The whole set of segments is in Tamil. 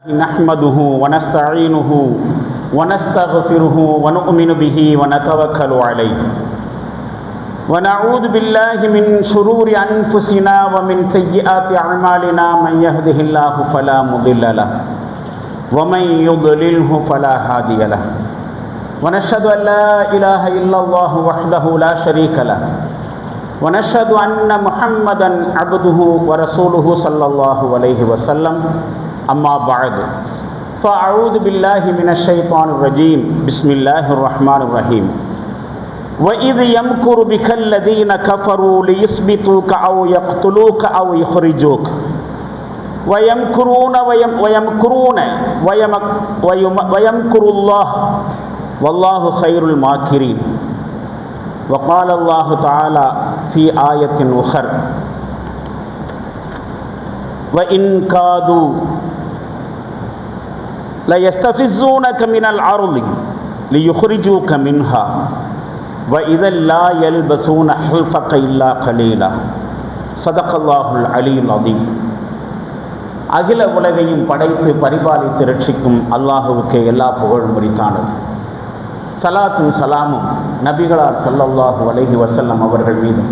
نحمده ونستعينه ونستغفره ونؤمن به ونتوكل عليه ونعوذ بالله من شرور أنفسنا ومن سيئات أعمالنا من يهده الله فلا مضل له ومن يضلله فلا هادي له ونشهد أن لا إله إلا الله وحده لا شريك له ونشهد أن محمدا عبده ورسوله صلى الله عليه وسلم أما بعد فأعوذ بالله من الشيطان الرجيم بسم الله الرحمن الرحيم وإذ يمكر بك الذين كفروا ليثبتوك أو يقتلوك أو يخرجوك ويمكر الله والله خير الماكرين وقال الله تعالى في آية أخرى وإن كادوا ليستفزونك من الأرض ليخرجوك منها وإذا لا يلبثون حلفك إلا قليلا صدق الله العلي العظيم. அகில உலகையும் படைத்து பரிபாலித்து ரட்சிக்கும் அல்லாஹுவுக்கே எல்லா புகழும் உரித்தானது. சலாத்தும் சலாமும் நபிகளார் ஸல்லல்லாஹு அலைஹி வஸல்லம் அவர்கள் மீதும்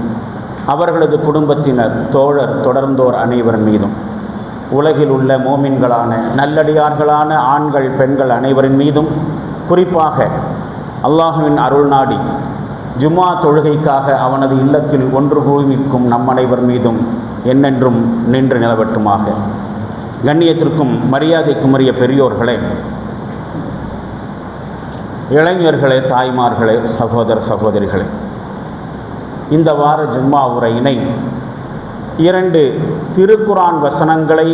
அவர்களது குடும்பத்தினர் தோழர் தொடர்ந்தோர் அனைவர் மீதும் உலகில் உள்ள மோமின்களான நல்லடியார்களான ஆண்கள் பெண்கள் அனைவரின் மீதும் குறிப்பாக அல்லாஹுவின் அருள் நாடி ஜும்ஆ தொழுகைக்காக அவனது இல்லத்தில் ஒன்று கூடியிருக்கும் நம் அனைவர் மீதும் என்னென்றும் நின்று நிலவட்டுமாக. கண்ணியத்திற்கும் மரியாதைக்கும் உரிய பெரியோர்களே, இளைஞர்களே, தாய்மார்களே, சகோதர சகோதரிகளே, இந்த வார ஜும்ஆ உரையினை 2 திருக்குரான் வசனங்களை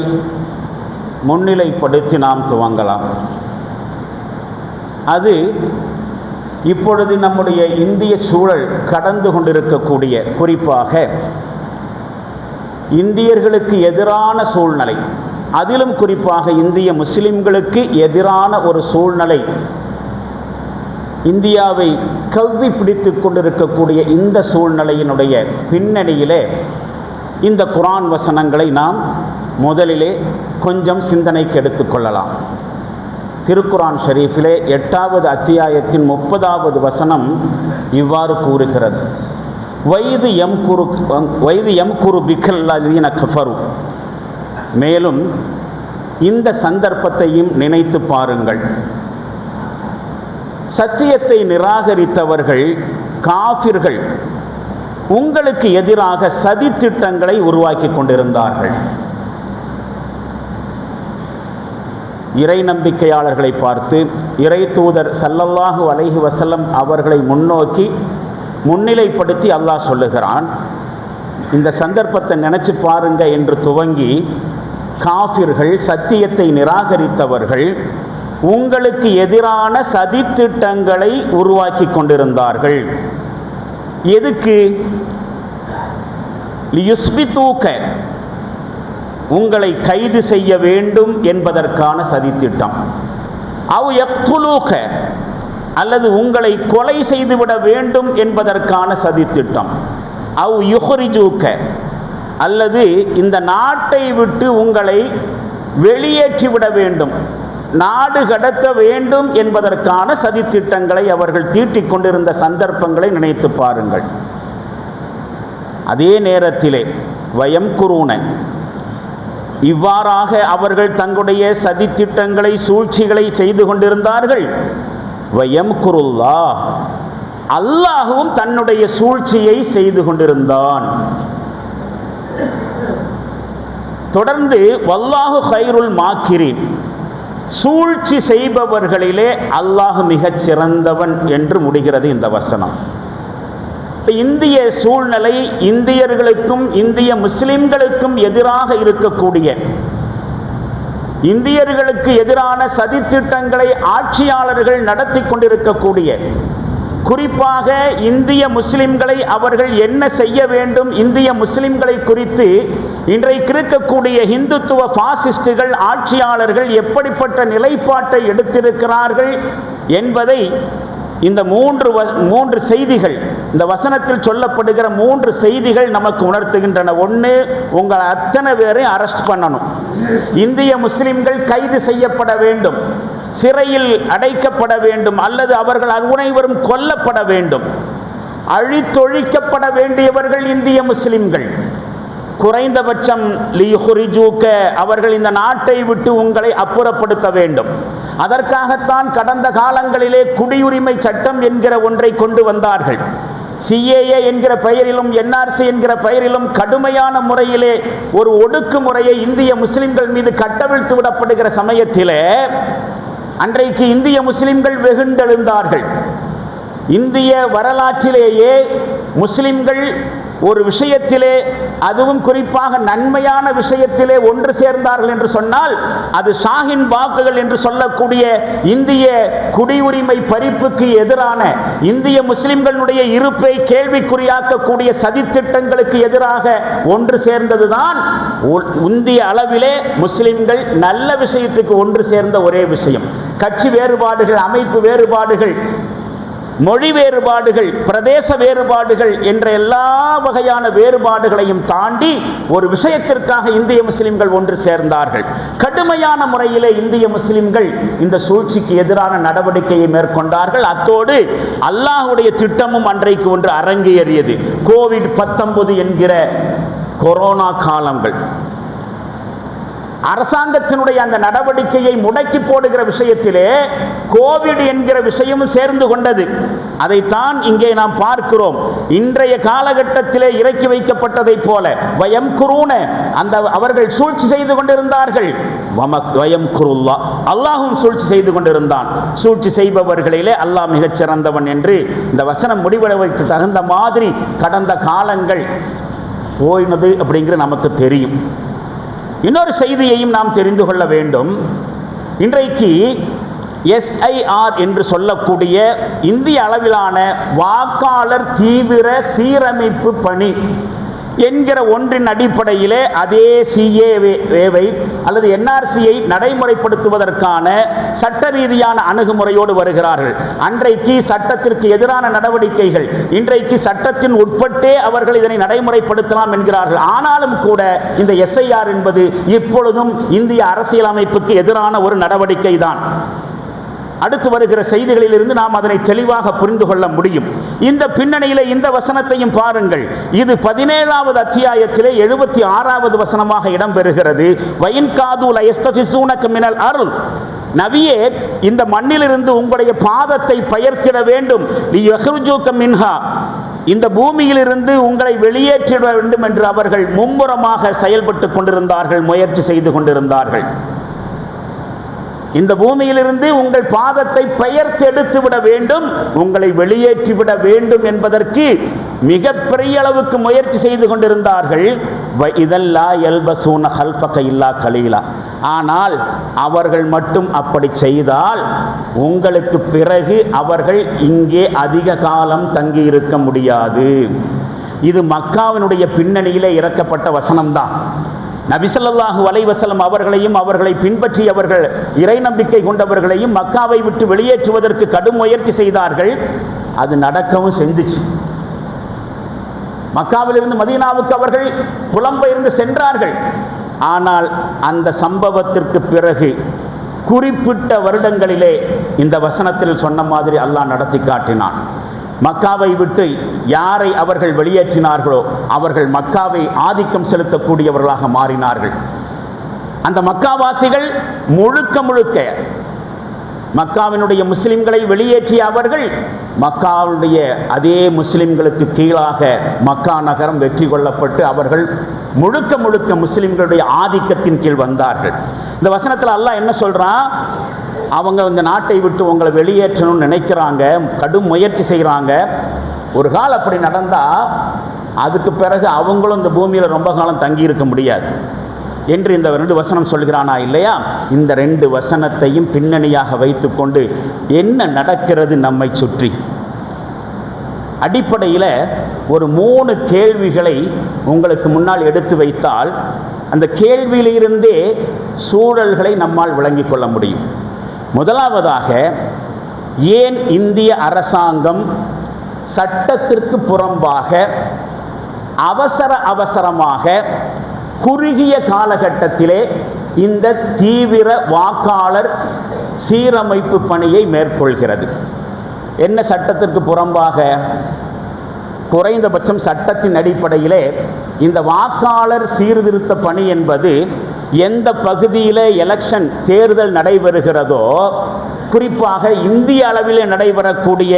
முன்னிலைப்படுத்தி நாம் துவங்கலாம். அது இப்பொழுது நம்முடைய இந்திய சூழல் கடந்து கொண்டிருக்கக்கூடிய, குறிப்பாக இந்தியர்களுக்கு எதிரான சூழ்நிலை, அதிலும் குறிப்பாக இந்திய முஸ்லிம்களுக்கு எதிரான ஒரு சூழ்நிலை இந்தியாவை கவ்வி பிடித்து கொண்டிருக்கக்கூடிய இந்த சூழ்நிலையினுடைய பின்னணியிலே இந்த குர்ஆன் வசனங்களை நாம் முதலிலே கொஞ்சம் சிந்தனைக்கு எடுத்துக்கொள்ளலாம். திருக்குர்ஆன் ஷரீஃபிலே 8வது அத்தியாயத்தின் 30வது வசனம் இவ்வாறு கூறுகிறது: வைது யம்குரு பிக்கல்லதீன கஃபரு. மேலும் இந்த சந்தர்ப்பத்தையும் நினைத்து பாருங்கள். சத்தியத்தை நிராகரித்தவர்கள், காஃபிர்கள் உங்களுக்கு எதிராக சதித்திட்டங்களை உருவாக்கி கொண்டிருந்தார்கள். இறை நம்பிக்கையாளர்களை பார்த்து இறை தூதர் ஸல்லல்லாஹு அலைஹி வஸல்லம் அவர்களை முன்னிலைப்படுத்தி அல்லாஹ் சொல்லுகிறான், இந்த சந்தர்ப்பத்தை நினச்சி பாருங்க என்று துவங்கி, காஃபிர்கள், சத்தியத்தை நிராகரித்தவர்கள் உங்களுக்கு எதிரான சதித்திட்டங்களை உருவாக்கி கொண்டிருந்தார்கள். எதுக்கு? லியுஸ்பிதூக, உங்களை கைது செய்ய வேண்டும் என்பதற்கான சதித்திட்டம். அவ் யக்துலூக, அல்லது உங்களை கொலை செய்துவிட வேண்டும் என்பதற்கான சதித்திட்டம். அவ் யுஹ்ரிஜூக, அல்லது இந்த நாட்டை விட்டு உங்களை வெளியேற்றிவிட வேண்டும், நாடு கடத்த வேண்டும் என்பதற்கான சதித்திட்டங்களை அவர்கள் தீட்டிக் கொண்டிருந்த சந்தர்ப்பங்களை நினைத்து பாருங்கள். அதே நேரத்திலே வயம்குரூன, இவ்வாறாக அவர்கள் தங்களுடைய சதித்திட்டங்களை, சூழ்ச்சிகளை செய்து கொண்டிருந்தார்கள். வயம்குருல்லாஹ், அல்லாஹ்வும் தன்னுடைய சூழ்ச்சியை செய்து கொண்டிருந்தான். தொடர்ந்து வல்லாஹு கைருல் மாக்கிரீன், சூழ்ச்சி செய்பவர்களிலே அல்லாஹ் மிகச் சிறந்தவன் என்று முடிகிறது இந்த வசனம். இந்திய சூழ்நிலை இந்தியர்களுக்கும் இந்திய முஸ்லிம்களுக்கும் எதிராக இருக்கக்கூடிய, இந்தியர்களுக்கு எதிரான சதித்திட்டங்களை ஆட்சியாளர்கள் நடத்தி கொண்டிருக்கக்கூடிய, குறிப்பாக இந்திய முஸ்லிம்களை அவர்கள் என்ன செய்ய வேண்டும், இந்திய முஸ்லிம்களை குறித்து இன்றைக்கு இருக்கக்கூடிய இந்துத்துவ பாசிஸ்டுகள், ஆட்சியாளர்கள் எப்படிப்பட்ட நிலைப்பாட்டை எடுத்திருக்கிறார்கள் என்பதை இந்த மூன்று செய்திகள், இந்த வசனத்தில் சொல்லப்படுகிற 3 செய்திகள் நமக்கு உணர்த்துகின்றன. ஒன்று, உங்கள் அத்தனை பேரையும் அரெஸ்ட் பண்ணணும். இந்திய முஸ்லிம்கள் கைது செய்யப்பட வேண்டும், சிறையில் அடைக்கப்பட வேண்டும், அல்லது அவர்கள் அனைவரும் கொல்லப்பட வேண்டும். அழித்தொழிக்கப்பட வேண்டியவர்கள் இந்திய முஸ்லிம்கள். குறைந்தபட்சம் லியுஹ்ரிஜூக, அவர்கள் இந்த நாட்டை விட்டு உங்களை அப்புறப்படுத்த வேண்டும். அதற்காகத்தான் கடந்த காலங்களிலே குடியுரிமை சட்டம் என்கிற ஒன்றை கொண்டு வந்தார்கள். சிஏஏ என்கிற பெயரிலும் என்ஆர்சி என்கிற பெயரிலும் கடுமையான முறையிலே ஒரு ஒடுக்குமுறையை இந்திய முஸ்லிம்கள் மீது கட்டவிழ்த்து விடப்படுகிற சமயத்திலே அன்றைக்கு இந்திய முஸ்லிம்கள் வெகுண்டெழுந்தார்கள். இந்திய வரலாற்றிலேயே முஸ்லிம்கள் ஒரு விஷயத்திலே, அதுவும் குறிப்பாக நன்மையான விஷயத்திலே ஒன்று சேர்ந்தார்கள் என்று சொன்னால் அது ஷாஹின் பாக்குகள் என்று சொல்லக்கூடிய இந்திய குடியுரிமை பறிப்புக்கு எதிரான, இந்திய முஸ்லிம்களுடைய இருப்பை கேள்விக்குறியாக்கக்கூடிய சதித்திட்டங்களுக்கு எதிராக ஒன்று சேர்ந்ததுதான் இந்திய அளவிலே முஸ்லிம்கள் நல்ல விஷயத்துக்கு ஒன்று சேர்ந்த ஒரே விஷயம். கட்சி வேறுபாடுகள், அமைப்பு வேறுபாடுகள், மொழி வேறுபாடுகள், பிரதேச வேறுபாடுகள் என்ற எல்லா வகையான வேறுபாடுகளையும் தாண்டி ஒரு விஷயத்திற்காக இந்திய முஸ்லிம்கள் ஒன்று சேர்ந்தார்கள். கடுமையான முறையிலே இந்திய முஸ்லிம்கள் இந்த சூழ்ச்சிக்கு எதிரான நடவடிக்கையை மேற்கொண்டார்கள். அத்தோடு அல்லாஹ்வுடைய திட்டமும் அன்றைக்கு ஒன்று அரங்கேறியது. கோவிட்-19 என்கிற கொரோனா காலங்கள். அரசாங்கத்தினுடைய அந்த நடவடிக்கையை முடக்கி போடுகிற விஷயத்திலே கோவிட் என்கிற விஷயமும் சேர்ந்து கொண்டது. அதைத்தான் இங்கே நாம் பார்க்கிறோம். இன்றைய காலகட்டத்திலே இறக்கி வைக்கப்பட்டதை போல வயம் குருன, அந்த அவர்கள் சூழ்ச்சி செய்து கொண்டிருந்தார்கள். வயம் குருல்லா, அல்லாஹும் சூழ்ச்சி செய்து கொண்டிருந்தான். சூழ்ச்சி செய்பவர்களிலே அல்லாஹ் மிகச் சிறந்தவன் என்று இந்த வசனம் முடிவடைவதற்கு தகுந்த மாதிரி கடந்த காலங்கள் போயினது அப்படிங்கிற நமக்கு தெரியும். இன்னொரு செய்தியையும் நாம் தெரிந்து கொள்ள வேண்டும். இன்றைக்கு SIR என்று சொல்லக்கூடிய இந்திய அளவிலான வாக்காளர் தீவிர சீரமைப்பு பணி என்கிற ஒன்றின் அடிப்படையிலே அதே சிஏஏவை அல்லது என்ஆர்சியை நடைமுறைப்படுத்துவதற்கான சட்ட ரீதியான அணுகுமுறையோடு வருகிறார்கள். அன்றைக்கு சட்டத்திற்கு எதிரான நடவடிக்கைகள், இன்றைக்கு சட்டத்தின் உட்பட்டே அவர்கள் இதனை நடைமுறைப்படுத்தலாம் என்கிறார்கள். ஆனாலும் கூட இந்த SIR என்பது இப்பொழுதும் இந்திய அரசியலமைப்புக்கு எதிரான ஒரு நடவடிக்கை தான். அடுத்து வருகிற செய்திகளில் இருந்து நாம் அதனை தெளிவாக புரிந்து கொள்ள முடியும். இந்த பின்னணியிலே இந்த வசனத்தையும் பாருங்கள். இது 17வது அத்தியாயத்திலே 76வது வசனமாக இடம்பெறுகிறது. வயின் காது லயஸ்தஃபிஸூனக மினல் அர்ள், நபியே, இந்த மண்ணிலிருந்து உங்களுடைய பாதத்தை பெயர்த்திட வேண்டும். லியஹ்ருஜூக மின்ஹா, இந்த பூமியிலிருந்து உங்களை வெளியேற்றிட வேண்டும் என்று அவர்கள் மும்முரமாக செயல்பட்டு கொண்டிருந்தார்கள், முயற்சி செய்து கொண்டிருந்தார்கள். இந்த பூமியிலிருந்து உங்கள் பாதத்தை பெயர்த்தெடுத்து விட வேண்டும், உங்களை வெளியேற்றிவிட வேண்டும் என்பதற்கு மிக பெரிய அளவுக்கு முயற்சி செய்து கொண்டிருந்தார்கள். இதல்லா யல்பஸூன ஹல்ஃபக இல்லா கலீலா, ஆனால் அவர்கள் மட்டும் அப்படி செய்தால் உங்களுக்கு பிறகு அவர்கள் இங்கே அதிக காலம் தங்கியிருக்க முடியாது. இது மக்காவினுடைய பின்னணியிலே இறக்கப்பட்ட வசனம்தான். நபி ஸல்லல்லாஹு அலைஹி வஸல்லம் அவர்களையும் அவர்களை பின்பற்றியவர்கள் இறை நம்பிக்கை கொண்டவர்களையும் மக்காவை விட்டு வெளியேற்றுவதற்கு கடும் முயற்சி செய்தார்கள். அது நடக்கவும் செஞ்சுச்சு. மக்காவிலிருந்து மதீனாவுக்கு அவர்கள் புலம்பெயர்ந்து சென்றார்கள். ஆனால் அந்த சம்பவத்திற்கு பிறகு குறிப்பிட்ட வருடங்களிலே இந்த வசனத்தில் சொன்ன மாதிரி அல்லாஹ் நடத்தி காட்டினான். மக்காவை விட்டு யாரை அவர்கள் வெளியேற்றினார்களோ அவர்கள் மக்காவை ஆதிக்கம் செலுத்தக்கூடியவர்களாக மாறினார்கள். அந்த மக்காவாசிகள் முழுக்க முழுக்க மக்காவினுடைய முஸ்லிம்களை வெளியேற்றிய அவர்கள் மக்காவுடைய அதே முஸ்லிம்களுக்கு கீழாக மக்கா நகரம் வெற்றி கொள்ளப்பட்டு அவர்கள் முழுக்க முழுக்க முஸ்லிம்களுடைய ஆதிக்கத்தின் கீழ் வந்தார்கள். இந்த வசனத்தில் அல்லாஹ் என்ன சொல்றான்? அவங்க இந்த நாட்டை விட்டு உங்களை வெளியேற்றணும்னு நினைக்கிறாங்க, கடும் முயற்சி செய்கிறாங்க. ஒரு காலம் அப்படி நடந்தால் அதுக்கு பிறகு அவங்களும் இந்த பூமியில் ரொம்ப காலம் தங்கி இருக்க முடியாது என்று இந்த 2 வசனம் சொல்கிறானா இல்லையா? இந்த 2 வசனத்தையும் பின்னணியாக வைத்துக்கொண்டு என்ன நடக்கிறது நம்மை சுற்றி, அடிப்படையில் ஒரு 3 கேள்விகளை உங்களுக்கு முன்னால் எடுத்து வைத்தால் அந்த கேள்வியிலிருந்தே சூழல்களை நம்மால் விளங்கிக் கொள்ள முடியும். முதலாவதாக, ஏன் இந்திய அரசாங்கம் சட்டத்திற்கு புறம்பாக அவசரமாக குறுகிய காலகட்டத்திலே இந்த தீவிர வாக்காளர் சீரமைப்பு பணியை மேற்கொள்கிறது? என்ன சட்டத்திற்கு புறம்பாக? குறைந்தபட்சம் சட்டத்தின் அடிப்படையிலே இந்த வாக்காளர் சீர்திருத்த பணி என்பது எந்த பகுதியில் எலெக்ஷன் தேர்தல் நடைபெறுகிறதோ, குறிப்பாக இந்திய அளவிலே நடைபெறக்கூடிய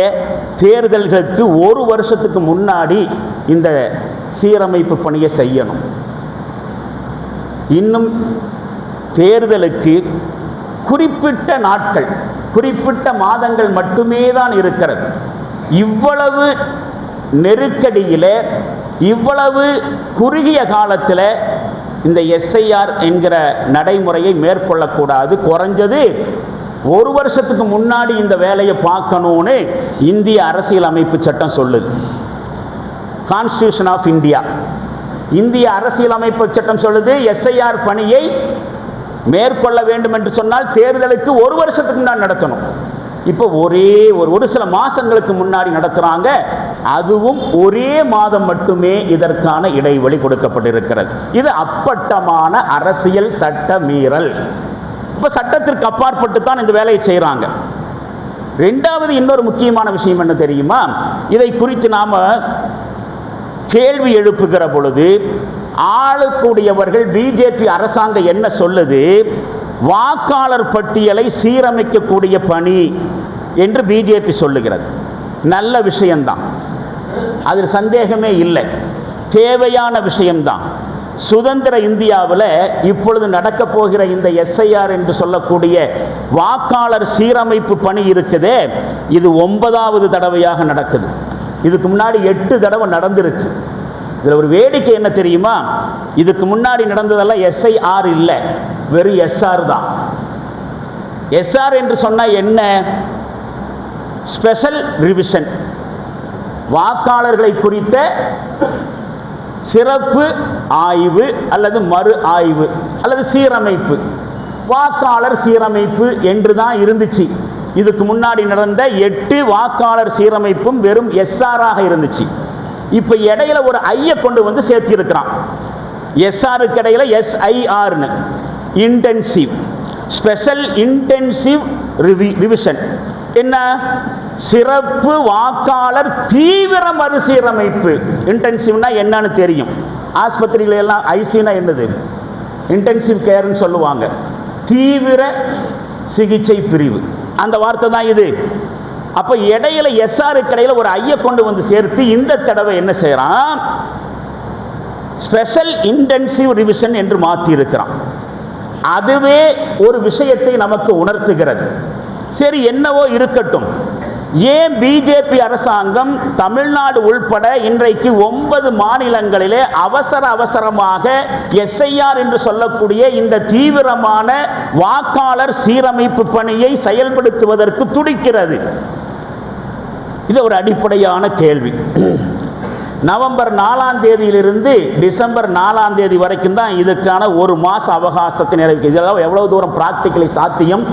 தேர்தல்களுக்கு ஒரு வருஷத்துக்கு முன்னாடி இந்த சீரமைப்பு பணியை செய்யணும். இன்னும் தேர்தலுக்கு குறிப்பிட்ட நாட்கள், குறிப்பிட்ட மாதங்கள் மட்டுமே தான் இருக்கிறது. இவ்வளவு நெருக்கடியில், இவ்வளவு குறுகிய காலத்தில் இந்த எஸ்ஐஆர் என்கிற நடைமுறையை மேற்கொள்ளக்கூடாது. குறைஞ்சது ஒரு வருஷத்துக்கு முன்னாடி இந்த வேலையை பார்க்கணும்னு இந்திய அரசியலமைப்பு சட்டம் சொல்லுது. கான்ஸ்டியூஷன் ஆஃப் இந்தியா, இந்திய அரசியலமைப்பு சட்டம் சொல்லுது, எஸ்ஐஆர் பணியை மேற்கொள்ள வேண்டும் என்று சொன்னால் தேர்தலுக்கு ஒரு வருஷத்துக்கு முன்னாடி நடத்தணும். இப்போ ஒரு சில மாதங்களுக்கு முன்னாடி நடத்துகிறாங்க. அதுவும் ஒரே மாதம் மட்டுமே இதற்கான இடைவெளி கொடுக்கப்பட்டிருக்கிறது. இது அப்பட்டமான அரசியல் சட்ட மீறல். இப்போ சட்டத்திற்கு அப்பாற்பட்டு தான் இந்த வேலையை செய்கிறாங்க. ரெண்டாவது இன்னொரு முக்கியமான விஷயம் என்ன தெரியுமா? இதை குறித்து நாம் கேள்வி எழுப்புகிற பொழுது ஆளக்கூடியவர்கள் பிஜேபி அரசாங்கம் என்ன சொல்லுது? வாக்காளர் பட்டியலை சீரமைக்கக்கூடிய பணி என்று பிஜேபி சொல்லுகிறது. நல்ல விஷயம்தான், அதில் சந்தேகமே இல்லை, தேவையான விஷயம்தான். சுதந்திர இந்தியாவில் இப்பொழுது நடக்கப் போகிற இந்த எஸ்ஐஆர் என்று சொல்லக்கூடிய வாக்காளர் சீரமைப்பு பணி இருக்குதே, இது 9வது தடவையாக நடக்குது. இதுக்கு முன்னாடி 8 தடவை நடந்திருக்கு. இதில் ஒரு வேடிக்கை என்ன தெரியுமா? இதுக்கு முன்னாடி நடந்ததெல்லாம் எஸ்ஐஆர் இல்லை, வெறும் எஸ்ஆர் தான். எஸ்ஆர் என்று சொன்னால் என்ன? ஸ்பெஷல் ரிவிஷன், வாக்காளர்களை குறித்த சிறப்பு ஆய்வு அல்லது மறு ஆய்வு அல்லது சீரமைப்பு, வாக்காளர் சீரமைப்பு என்று தான் இருந்துச்சு. இதுக்கு முன்னாடி நடந்த 8 வாக்காளர் சீரமைப்பும் வெறும் எஸ்ஆராக இருந்துச்சு. இப்போ இடையில ஒரு ஐயை கொண்டு வந்து சேர்த்திருக்கிறான். எஸ்ஆருக்கு இடையில எஸ்ஐஆர்னு, இன்டென்சிவ், ஸ்பெஷல் இன்டென்சிவ் ரிவிஷன். என்ன? சிறப்பு வாக்காளர் தீவிர மறுசீரமைப்பு. இன்டென்சிவ்னா என்னன்னு தெரியும். ஆஸ்பத்திரிகள் எல்லாம் ஐசியூனா என்னது? இன்டென்சிவ் கேர்னு சொல்லுவாங்க, தீவிர சிகிச்சை பிரிவு. அந்த வார்த்தை தான் இது. அப்போ இடையில எஸ்ஆருக்கு இடையில ஒரு ஐயை கொண்டு வந்து சேர்த்து இந்த தடவை என்ன செய்யறான்? ஸ்பெஷல் இன்டென்சிவ் ரிவிஷன் என்று மாற்றி இருக்கிறான். அதுவே ஒரு விஷயத்தை நமக்கு உணர்த்துகிறது. சரி, என்னவோ இருக்கட்டும். ஏன் பிஜேபி அரசாங்கம் தமிழ்நாடு உள்பட இன்றைக்கு 9 மாநிலங்களிலே அவசரமாக எஸ்ஐஆர் என்று சொல்லக்கூடிய இந்த தீவிரமான வாக்காளர் சீரமைப்பு பணியை செயல்படுத்துவதற்கு துடிக்கிறது? இது ஒரு அடிப்படையான கேள்வி. நவம்பர் 4ஆம் தேதியிலிருந்து டிசம்பர் 4ஆம் தேதி வரைக்கும் தான் இதுக்கான ஒரு மாத அவகாசத்தை நிறைவேற்று. இதெல்லாம் எவ்வளவு தூரம் பிராக்டிக்கலி சாத்தியம்?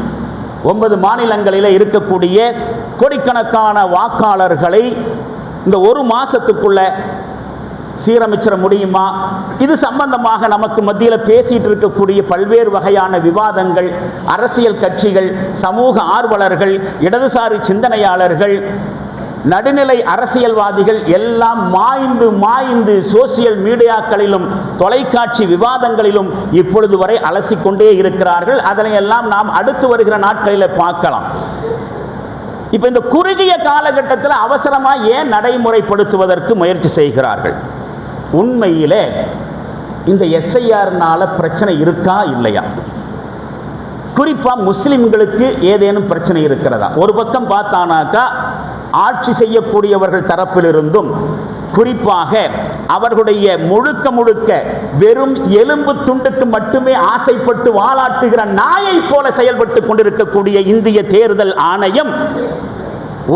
9 மாநிலங்களில் இருக்கக்கூடிய கோடிக்கணக்கான வாக்காளர்களை இந்த ஒரு மாதத்துக்குள்ள சீரமைச்சிட முடியுமா? இது சம்பந்தமாக நமக்கு மத்தியில் பேசிட்டு இருக்கக்கூடிய பல்வேறு வகையான விவாதங்கள், அரசியல் கட்சிகள், சமூக ஆர்வலர்கள், இடதுசாரி சிந்தனையாளர்கள், நடுநிலை அரசியல்வாதிகள் எல்லாம் மாய்ந்து சோசியல் மீடியாக்களிலும் தொலைக்காட்சி விவாதங்களிலும் இப்பொழுது வரை அலசிக்கொண்டே இருக்கிறார்கள். அதனையெல்லாம் நாம் அடுத்து வருகிற நாட்களில் பார்க்கலாம். இப்போ இந்த குறுகிய காலகட்டத்தில் அவசரமாக ஏன் நடைமுறைப்படுத்துவதற்கு முயற்சி செய்கிறார்கள்? உண்மையிலே இந்த எஸ்ஐஆர்னால பிரச்சனை இருக்கா இல்லையா? குறிப்பாக முஸ்லிம்களுக்கு ஏதேனும் பிரச்சனை இருக்கிறதா? ஒரு பக்கம் பார்த்தானாக்கா ஆட்சி செய்யக்கூடியவர்கள் தரப்பிலிருந்தும், குறிப்பாக அவர்களுடைய முழுக்க வெறும் எலும்பு துண்டுக்கு மட்டுமே ஆசைப்பட்டு வாலாட்டுகிற நாயை போல செயல்பட்டு கொண்டிருக்கக்கூடிய இந்திய தேர்தல் ஆணையம்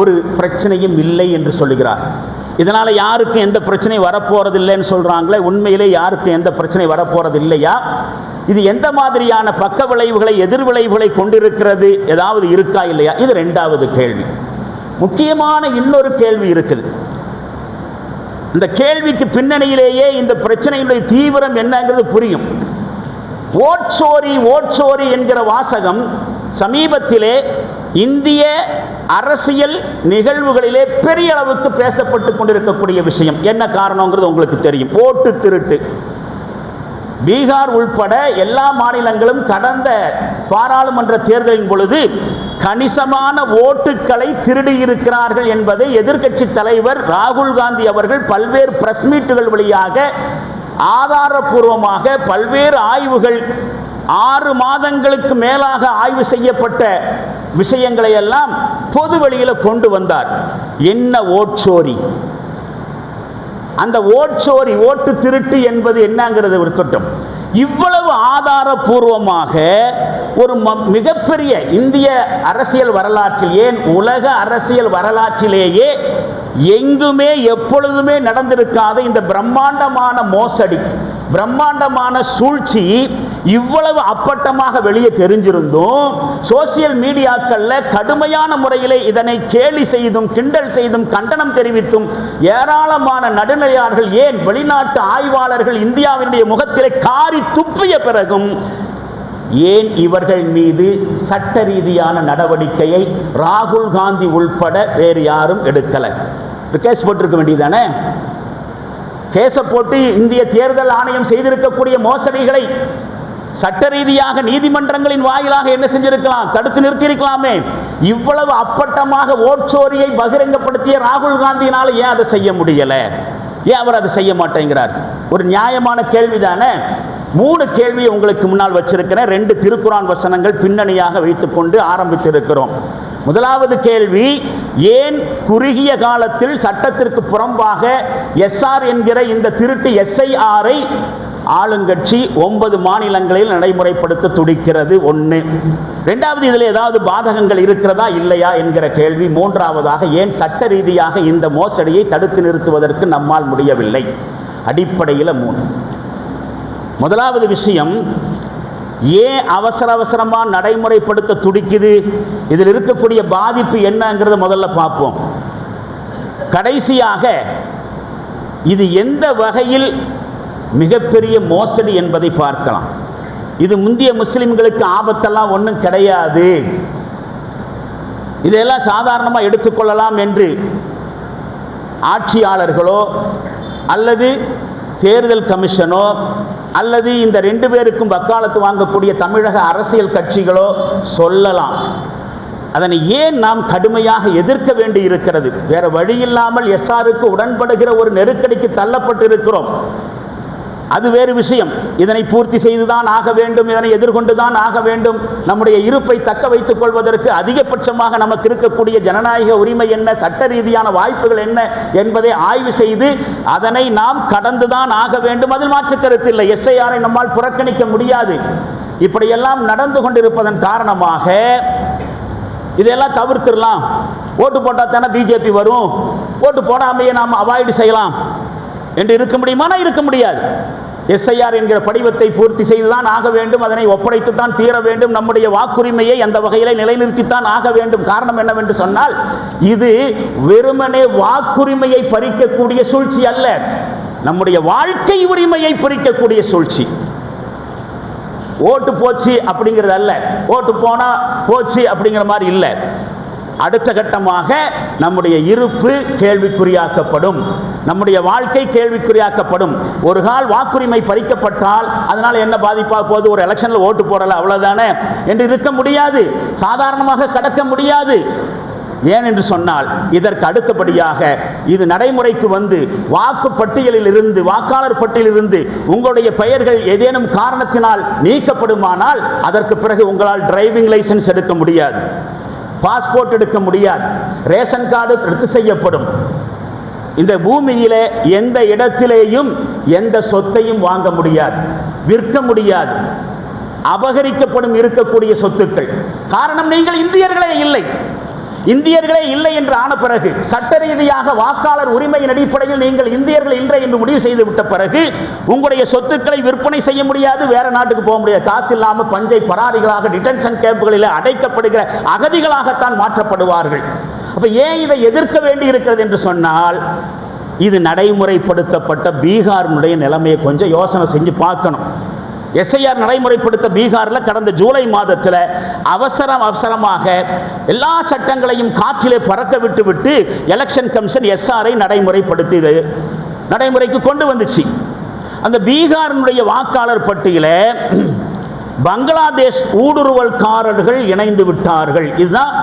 ஒரு பிரச்சனையும் இல்லை என்று சொல்லுகிறார். இதனால் யாருக்கும் எந்த பிரச்சனையும் வரப்போகிறது இல்லைன்னு சொல்கிறாங்களே, உண்மையிலே யாருக்கும் எந்த பிரச்சனையும் வரப்போகிறது இல்லையா? இது எந்த மாதிரியான பக்க விளைவுகளை, எதிர்விளைவுகளை கொண்டிருக்கிறது, ஏதாவது இருக்கா இல்லையா? இது ரெண்டாவது கேள்வி. முக்கியமான இன்னொரு கேள்வி இருக்குது. இந்த கேள்விக்கு பின்னணியிலேயே இந்த பிரச்சனையுடைய தீவிரம் என்னங்கிறது புரியும். ஓட்சோரி என்கிற வாசகம் சமீபத்திலே இந்திய அரசியல் நிகழ்வுகளிலே பெரிய அளவுக்கு பேசப்பட்டு கொண்டிருக்கக்கூடிய விஷயம். என்ன காரணங்கிறது உங்களுக்கு தெரியும். ஓட்டு திருட்டு. பீகார் உள்பட எல்லா மாநிலங்களும் கடந்த பாராளுமன்ற தேர்தலின் பொழுது கணிசமான ஓட்டுக்களை திருடி இருக்கிறார்கள் என்பதை எதிர்க்கட்சி தலைவர் ராகுல் காந்தி அவர்கள் பல்வேறு பிரஸ் மீட்டுகள் வழியாக ஆதாரபூர்வமாக பல்வேறு ஆய்வுகள் 6 மாதங்களுக்கு மேலாக ஆய்வு செய்யப்பட்ட விஷயங்களை எல்லாம் பொது வெளியில் கொண்டு வந்தார். என்ன ஓட்சோரி, அந்த ஓட்சோரி, ஓட்டு திருட்டு என்பது என்னங்கிறது இருக்கட்டும். இவ்வளவு ஆதாரபூர்வமாக ஒரு மிகப்பெரிய இந்திய அரசியல் வரலாற்றில், ஏன் உலக அரசியல் வரலாற்றிலேயே எங்குமே எப்பொழுதுமே நடந்திருக்காத இந்த பிரம்மாண்டமான மோசடி, பிரம்மாண்டமான சூழ்ச்சி இவ்வளவு அப்பட்டமாக வெளியே தெரிஞ்சிருந்தும் சோசியல் மீடியாக்களில் கடுமையான முறையிலே இதனை கேலி செய்தும் கிண்டல் செய்தும் கண்டனம் தெரிவித்தும் ஏராளமான நடுநிலையாளர்கள், ஏன் வெளிநாட்டு ஆய்வாளர்கள் இந்தியாவினுடைய முகத்திலே காரி துப்பிய பிறகும் ஏன் இவர்கள் மீது சட்ட ரீதியான நடவடிக்கையை ராகுல் காந்தி உள்பட வேறு யாரும் எடுக்கலை? கேஸ் போட்டிருக்க வேண்டியதானே? கேஸை போட்டு இந்திய தேர்தல் ஆணையம் செய்திருக்கக்கூடிய மோசடிகளை சட்ட ரீதியாக நீதிமன்றங்களின் வாயிலாக என்ன செஞ்சிருக்கலாம்? தடுத்து நிறுத்தியிருக்கலாமே. இவ்வளவு அப்பட்டமாக ஓட்சோரியை பகிரங்கப்படுத்திய ராகுல் காந்தியினால் ஏன் அதை செய்ய முடியல? ஏன் அவர் அதை செய்ய மாட்டேங்கிறார்? ஒரு நியாயமான கேள்விதானே. 3 கேள்வியை உங்களுக்கு முன்னால் வச்சிருக்கிறேன். 2 திருக்குரான் வசனங்கள் பின்னணியாக வைத்துக்கொண்டு ஆரம்பித்திருக்கிறோம். முதலாவது கேள்வி, ஏன் குறுகிய காலத்தில் சட்டத்திற்கு புறம்பாக எஸ்ஆர் என்கிற இந்த திருட்டு எஸ்ஐஆரை ஆளுங்கட்சி 9 மாநிலங்களில் நடைமுறைப்படுத்த துடிக்கிறது? 1. 2வது, இதில் ஏதாவது பாதகங்கள் இருக்கிறதா இல்லையா என்கிற கேள்வி. 3வதாக, ஏன் சட்ட ரீதியாக இந்த மோசடியை தடுத்து நிறுத்துவதற்கு நம்மால் முடியவில்லை? அடிப்படையில் 3. முதலாவது விஷயம், ஏன் அவசரமாக நடைமுறைப்படுத்த துடிக்குது, இதில் இருக்கக்கூடிய பாதிப்பு என்னங்கிறத முதல்ல பார்ப்போம். கடைசியாக இது எந்த வகையில் மிகப்பெரிய மோசடி என்பதை பார்க்கலாம். இது முந்திய முஸ்லிம்களுக்கு ஆபத்தெல்லாம் ஒன்றும் கிடையாது, இதெல்லாம் சாதாரணமாக எடுத்துக்கொள்ளலாம் என்று ஆட்சியாளர்களோ அல்லது தேர்தல் கமிஷனோ அல்லது இந்த 2 பேருக்கும் வக்காலத்து வாங்கக்கூடிய தமிழக அரசியல் கட்சிகளோ சொல்லலாம். அதனை ஏன் நாம் கடுமையாக எதிர்க்க வேண்டி இருக்கிறது? வேற வழியில்லாமல் எஸ்ஆருக்கு உடன்படுகிற ஒரு நெருக்கடிக்கு தள்ளப்பட்டு இருக்கிறோம். அது வேறு விஷயம். இதனை பூர்த்தி செய்துதான் ஆக வேண்டும், இதனை எதிர்கொண்டுதான் ஆக வேண்டும். நம்முடைய இருப்பை தக்க வைத்துக் கொள்வதற்கு அதிகபட்சமாக நமக்கு இருக்கக்கூடிய ஜனநாயக உரிமை என்ன, சட்ட ரீதியான வாய்ப்புகள் என்ன என்பதை ஆய்வு செய்து அதனை நாம் கடந்துதான் ஆக வேண்டும். அதில் மாற்று கருத்தில்லை. எஸ்ஐஆரை நம்மால் புறக்கணிக்க முடியாது. இப்படியெல்லாம் நடந்து கொண்டிருப்பதன் காரணமாக இதெல்லாம் தவிர்த்திடலாம். ஓட்டு போட்டால் தானே பிஜேபி வரும், ஓட்டு போடாமையே நாம் அவாய்டு செய்யலாம் என்று இருக்க முடியுமானா இருக்க முடியாது. எஸ்ஐஆர் என்கிற படிவத்தை பூர்த்தி செய்துதான் ஆக வேண்டும், அதனை ஒப்படைத்துத்தான் தீர வேண்டும். நம்முடைய வாக்குரிமையை அந்த வகையில் நிலைநிறுத்தித்தான் ஆக வேண்டும். காரணம் என்னவென்று சொன்னால், இது வெறுமனே வாக்குரிமையை பறிக்கக்கூடிய சூழ்ச்சி அல்ல, நம்முடைய வாழ்க்கை உரிமையை பறிக்கக்கூடிய சூழ்ச்சி. ஓட்டு போச்சு அப்படிங்கிறது அல்ல, ஓட்டு போனா போச்சு அப்படிங்கிற மாதிரி இல்லை. அடுத்த கட்டமாக நம்முடைய இருப்பு கேள்விக்குறியாக்கப்படும், நம்முடைய வாழ்க்கை கேள்விக்குறியாக்கப்படும். ஒரு கால் வாக்குரிமை பறிக்கப்பட்டால் அதனால் என்ன பாதிப்பாக போகுது? ஒரு எலெக்ஷனில் ஓட்டு போடல அவ்வளவுதானே என்று இருக்க முடியாது, சாதாரணமாக கடக்க முடியாது. ஏன் என்று சொன்னால், இதற்கு அடுத்தபடியாக இது நடைமுறைக்கு வந்து வாக்கு பட்டியலில் இருந்து, வாக்காளர் பட்டியலில் இருந்து உங்களுடைய பெயர்கள் ஏதேனும் காரணத்தினால் நீக்கப்படுமானால் அதற்கு பிறகு உங்களால் டிரைவிங் லைசன்ஸ் எடுக்க முடியாது, பாஸ்போர்ட் எடுக்க முடியாது, ரேஷன் கார்டு ரத்து செய்யப்படும். இந்த பூமியிலே எந்த இடத்திலேயும் எந்த சொத்தையும் வாங்க முடியாது, விற்க முடியாது, அபகரிக்கப்படும் இருக்கக்கூடிய சொத்துக்கள். காரணம், நீங்கள் இந்தியர்களே இல்லை. இந்தியர்களே இல்லை என்று ஆன பிறகு, சட்ட ரீதியாக வாக்காளர் உரிமையின் அடிப்படையில் நீங்கள் இந்தியர்கள் இல்லை என்று முடிவு செய்து விட்ட பிறகு உங்களுடைய சொத்துக்களை விற்பனை செய்ய முடியாது, வேற நாட்டுக்கு போக முடியாது. காசு இல்லாமல் பஞ்சை பராரிகளாக டிடென்ஷன் கேம்புகளில் அடைக்கப்படுகிற அகதிகளாகத்தான் மாற்றப்படுவார்கள். அப்ப ஏன் இதை எதிர்க்க வேண்டி இருக்கிறது என்று சொன்னால், இது நடைமுறைப்படுத்தப்பட்ட பீகாரினுடைய நிலைமையை கொஞ்சம் யோசனை செஞ்சு பார்க்கணும். எஸ்ஐஆர் நடைமுறைப்படுத்த பீகாரில் கடந்த ஜூலை மாதத்தில் அவசரமாக எல்லா சட்டங்களையும் காற்றிலே பறக்க விட்டு எலெக்ஷன் கமிஷன் எஸ்ஆரை நடைமுறைக்கு கொண்டு வந்துச்சு. அந்த பீகாரினுடைய வாக்காளர் பட்டியலை பங்களாதேஷ் ஊடுருவல்காரர்கள் இணைந்து விட்டார்கள். இதுதான்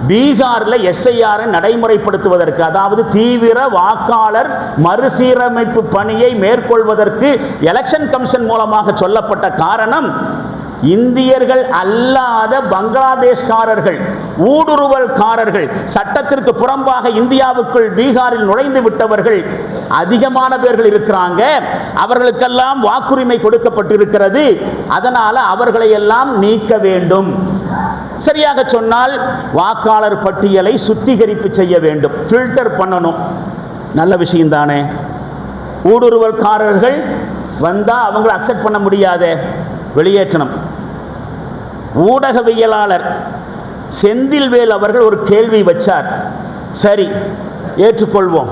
பீகாரில் எஸ்ஐஆரை நடைமுறைப்படுத்துவதற்கு, அதாவது தீவிர வாக்காளர் மறுசீரமைப்பு பணியை மேற்கொள்வதற்கு எலெக்ஷன் கமிஷன் மூலமாக சொல்லப்பட்ட காரணம், இந்தியர்கள் அல்லாத பங்களாதேஷ்காரர்கள், ஊடுருவல்காரர்கள், சட்டத்திற்கு புறம்பாக இந்தியாவுக்குள் பீகாரில் நுழைந்து விட்டவர்கள் அதிகமான பேர்கள் இருக்கிறாங்க. அவர்களுக்கெல்லாம் வாக்குரிமை கொடுக்கப்பட்டிருக்கிறது. அதனால அவர்களை எல்லாம் நீக்க வேண்டும். சரியாக சொன்னால் வாக்காளர் பட்டியலை சுத்திகரிப்பு செய்ய வேண்டும், ஃபில்டர் பண்ணணும். நல்ல விஷயம் தானே. ஊடுருவல்காரர்கள் வந்தா அவங்களை அக்செப்ட் பண்ண முடியாத, வெளியேற்றணும். ஊடகவியலாளர் செந்தில்வேல் அவர்கள் ஒரு கேள்வி வச்சார். சரி, ஏற்றுக்கொள்வோம்.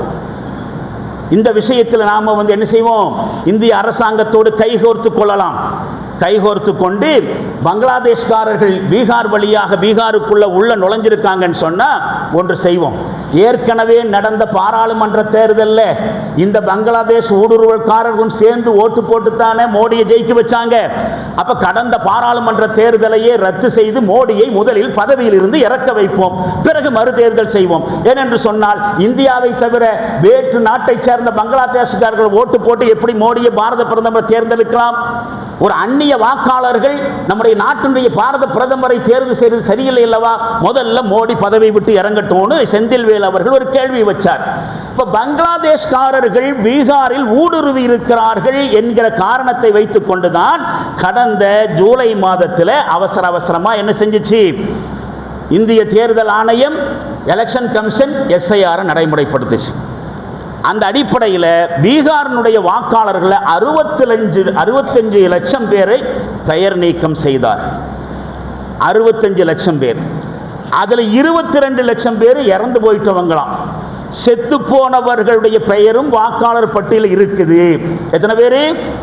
இந்த விஷயத்தில் நாம் என்ன செய்வோம், இந்திய அரசாங்கத்தோடு கைகோர்த்து கொள்ளலாம். கைகோர்த்து கொண்டு பங்களாதேஷ்காரர்கள் பீகார் வழியாக பீகாருக்குள்ள நுழைஞ்சிருக்காங்கன்னு சொன்னால் ஒன்று செய்வோம். ஏற்கனவே நடந்த பாராளுமன்ற தேர்தலில் இந்த பங்களாதேஷ் ஊடுருவல்காரர்களும் சேர்ந்து ஓட்டு போட்டுத்தானே மோடியை ஜெயிக்க வச்சாங்க. அப்போ கடந்த பாராளுமன்ற தேர்தலையே ரத்து செய்து மோடியை முதலில் பதவியில் இருந்து இறக்க வைப்போம், பிறகு மறு தேர்தல் செய்வோம். ஏனென்று சொன்னால் இந்தியாவை தவிர வேற்று நாட்டை சேர்ந்த பங்களாதேஷ்காரர்கள் ஓட்டு போட்டு எப்படி மோடியை பாரத பிரதமர் தேர்ந்தெடுக்கலாம்? ஒரு அந்நிய வாக்காளர்கள் நம்முடைய நாட்டினுடைய பாரத பிரதமரை தேர்வு செய்வது சரியில்லை அல்லவா? முதல்ல மோடி பதவி விட்டு இறங்கட்டும்னு செந்தில்வேல் அவர்கள் ஒரு கேள்வி வச்சார். இப்ப பங்களாதேஷ்காரர்கள் பீகாரில் ஊடுருவி இருக்கிறார்கள் என்கிற காரணத்தை வைத்துக் கொண்டுதான் கடந்த ஜூலை மாதத்தில் அவசரமா என்ன செஞ்சிச்சு, இந்திய தேர்தல் ஆணையம், எலெக்ஷன் கமிஷன் எஸ்ஐஆர் நடைமுறைப்படுத்துச்சு. அந்த அடிப்படையில் பீகாரினுடைய வாக்காளர்களை 65 லட்சம் பேரை பெயர் நீக்கம் செய்தார். 65 லட்சம் பேர். அதில் 22 லட்சம் பேர் இறந்து போயிட்டவங்களாம். செத்து போனவர்களுடைய பெயரும் வாக்காளர் பட்டியலில் இருக்குது. எத்தனை பேர்?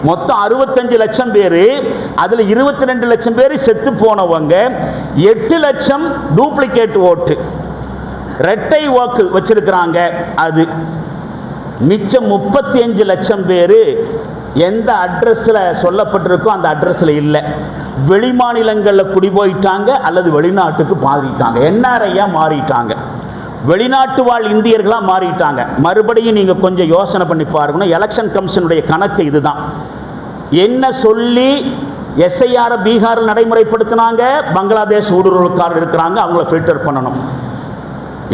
மொத்தம் 65 லட்சம் பேர். அதில் 22 லட்சம் பேர் செத்து போனவங்க. 8 லட்சம் டூப்ளிகேட் ஓட்டு, இரட்டை வாக்கு வச்சிருக்கிறாங்க. அது மிச்சம் 35 லட்சம் பேர் எந்த அட்ரஸில் சொல்லப்பட்டிருக்கோ அந்த அட்ரஸில் இல்லை. வெளிமாநிலங்களில் குடி போயிட்டாங்க அல்லது வெளிநாட்டுக்கு மாறிட்டாங்க, என்ஆர்ஐயா மாறிட்டாங்க, வெளிநாட்டு வாழ் இந்தியர்களாக மாறிட்டாங்க. மறுபடியும் நீங்கள் கொஞ்சம் யோசனை பண்ணி பாருங்க. எலெக்ஷன் கமிஷனுடைய கணக்கு இதுதான். என்ன சொல்லி எஸ்ஐஆர் பீகாரில் நடைமுறைப்படுத்தினாங்க? பங்களாதேஷ் ஊடுருவல்காரர் இருக்கிறாங்க, அவங்கள ஃபில்டர் பண்ணணும்.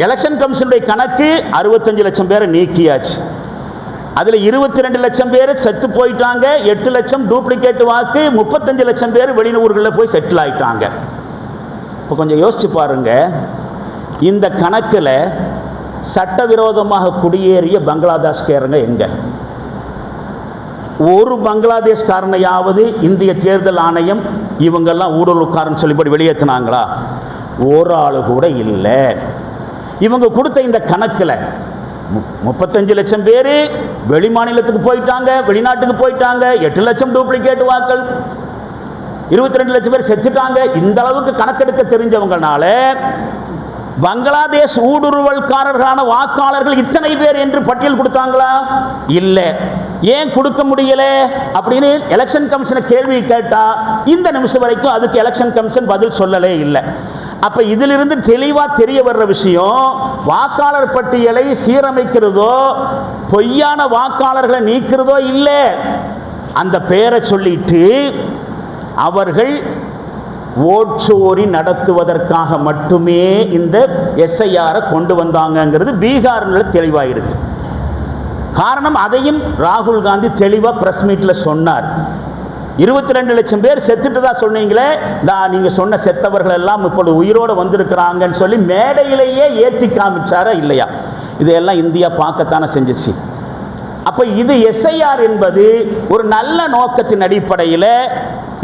எலெக்ஷன் கமிஷனுடைய கணக்கு 65 லட்சம் பேரை நீக்கியாச்சு. அதில் 22 லட்சம் பேர் செத்து போயிட்டாங்க, 8 லட்சம் டூப்ளிகேட் வாக்கு, 35 லட்சம் பேர் வெளியூர்களில் போய் செட்டில் ஆயிட்டாங்க. இப்போ கொஞ்சம் யோசிச்சு பாருங்க, இந்த கணக்கில் சட்டவிரோதமாக குடியேறிய பங்களாதேஷ்காரங்க எங்க? ஒரு பங்களாதேஷ்காரனையாவது இந்திய தேர்தல் ஆணையம் இவங்கெல்லாம் ஊடுருவல்காரன்னு சொல்லிப்படி வெளியேற்றினாங்களா? ஒரு ஆளு கூட இல்லை. இவங்க கொடுத்த இந்த கணக்கில் 35 லட்சம் பேர் வெளி மாநிலத்துக்கு போயிட்டாங்க, வெளிநாட்டுக்கு போயிட்டாங்க, 8 லட்சம் டூப்ளிகேட் வாக்கள், 22 லட்சம் பேர் செத்துட்டாங்க. இந்த அளவுக்கு கணக்கெடுக்க தெரிஞ்சவங்கனால பங்களாதேஷ் ஊடுருவல்காரர்களான வாக்காளர்கள் இத்தனை பேர் என்று பட்டியல் கொடுத்தாங்களா? இல்லை. ஏன் கொடுக்க முடியல அப்படின்னு எலெக்ஷன் கமிஷனை கேள்வி கேட்டா இந்த நிமிஷம் வரைக்கும் அதுக்கு எலெக்ஷன் கமிஷன் பதில் சொல்லலே இல்லை. அப்ப இதிலிருந்து தெளிவா தெரிய வர்ற விஷயம், வாக்காளர் பட்டியலை சீரமைக்கிறதோ பொய்யான வாக்காளர்களை நீக்கிறதோ இல்லை. அந்த பெயரை சொல்லிட்டு அவர்கள் ஓட்சோரி நடத்துவதற்காக மட்டுமே இந்த எஸ்ஐஆரை கொண்டு வந்தாங்கிறது பீகாரில் தெளிவாக இருக்கு. காரணம், அதையும் ராகுல் காந்தி தெளிவாக பிரஸ் மீட்டில் சொன்னார். 22 லட்சம் பேர் செத்துட்டு தான் சொன்னீங்களே, நீங்க சொன்ன செத்தவர்கள் எல்லாம் இப்பொழுது உயிரோடு வந்திருக்கிறாங்கன்னு சொல்லி மேடையிலேயே ஏற்றி காமிச்சாரா இல்லையா? இதையெல்லாம் இந்தியா பார்க்கத்தானே செஞ்சிச்சு. அப்போ இது எஸ்ஐஆர் என்பது ஒரு நல்ல நோக்கத்தின் அடிப்படையில்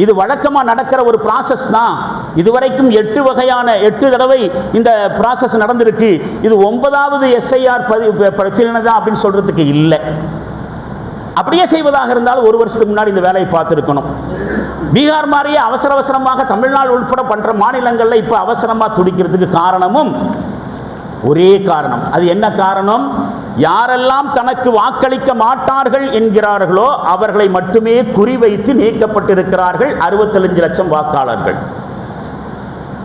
இது வழக்கமாக நடக்கிற ஒரு ப்ராசஸ் தான். இதுவரைக்கும் 8 தடவை இந்த ப்ராசஸ் நடந்திருக்கு. இது 9வது எஸ்ஐஆர் பிரச்சனை தான் அப்படின்னு சொல்றதுக்கு இல்லை. அப்படியே செய்வதாக இருந்தால் ஒரு வருஷத்துக்கு முன்னாடி இந்த வேலையை பார்த்துருக்கணும். பீகார் மாதிரியே அவசரமாக தமிழ்நாடு உட்பட பண்ற மாநிலங்களில் இப்போ அவசரமாக துடிக்கிறதுக்கு காரணமும் ஒரே காரணம். அது என்ன காரணம்? யாரெல்லாம் தனக்கு வாக்களிக்க மாட்டார்கள் என்கிறார்களோ அவர்களை மட்டுமே குறிவைத்து நீக்கப்பட்டிருக்கிறார்கள் 65 லட்சம் வாக்காளர்கள்.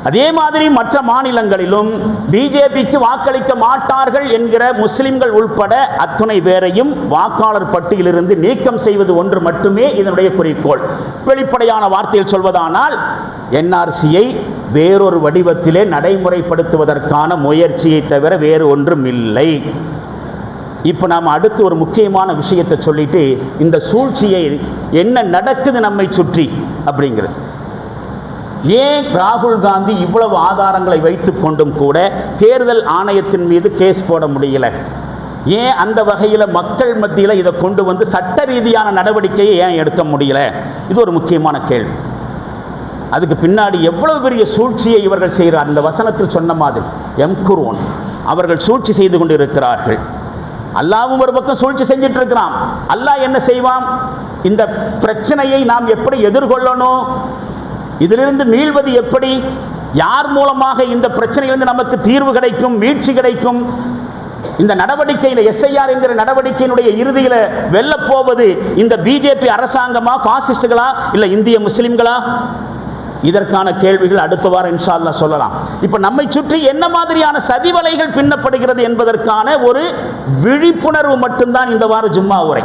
அதே மாதிரி மற்ற மாநிலங்களிலும் பிஜேபிக்கு வாக்களிக்க மாட்டார்கள் என்கிற முஸ்லிம்கள் உள்பட அத்துணை பேரையும் வாக்காளர் பட்டியலிருந்து நீக்கம் செய்வது ஒன்று மட்டுமே இதனுடைய குறிக்கோள். வெளிப்படையான வார்த்தையில் சொல்வதானால் என்ஆர்சியை வேறொரு வடிவத்திலே நடைமுறைப்படுத்துவதற்கான முயற்சியை தவிர வேறு ஒன்றும் இல்லை. இப்போ நாம் அடுத்து ஒரு முக்கியமான விஷயத்தை சொல்லிட்டு இந்த சூழ்ச்சியை என்ன நடக்குது நம்மை சுற்றி அப்படிங்கிறது. ஏன் ராகுல் காந்தி இவ்வளவு ஆதாரங்களை வைத்துக் கொண்டும் கூட தேர்தல் ஆணையத்தின் மீது கேஸ் போட முடியல? ஏன் அந்த வகையில் மக்கள் மத்தியில் இதை கொண்டு வந்து சட்ட ரீதியான நடவடிக்கையை ஏன் எடுக்க முடியல? இது ஒரு முக்கியமான கேள்வி. அதுக்கு பின்னாடி எவ்வளவு பெரிய சூழ்ச்சியை இவர்கள் செய்கிறார். அந்த வசனத்தில் சொன்ன மாதிரி எம்குரோன் அவர்கள் சூழ்ச்சி செய்து கொண்டு இருக்கிறார்கள். அல்லாவும் ஒரு பக்கம் சூழ்ச்சி செஞ்சிட்டு இருக்கிறான். அல்லாஹ் என்ன செய்வான்? இந்த பிரச்சனையை நாம் எப்படி எதிர்கொள்ளணும், இதிலிருந்து மீள்வது எப்படி, யார் மூலமாக இந்த பிரச்சனையிலிருந்து நமக்கு தீர்வு கிடைக்கும், மீட்சி கிடைக்கும், இந்த நடவடிக்கையில் எஸ்ஐஆர் என்கிற நடவடிக்கையினுடைய இறுதியில் வெல்லப்போவது இந்த பிஜேபி அரசாங்கமா, பாசிஸ்டுகளா, இல்லை இந்திய முஸ்லிம்களா? இதற்கான கேள்விகள் அடுத்த வாரம் இன்ஷா அல்லாஹ் சொல்லலாம். இப்போ நம்மை சுற்றி என்ன மாதிரியான சதிவலைகள் பின்னப்படுகிறது என்பதற்கான ஒரு விழிப்புணர்வு மட்டும்தான் இந்த வார ஜும்மா உரை.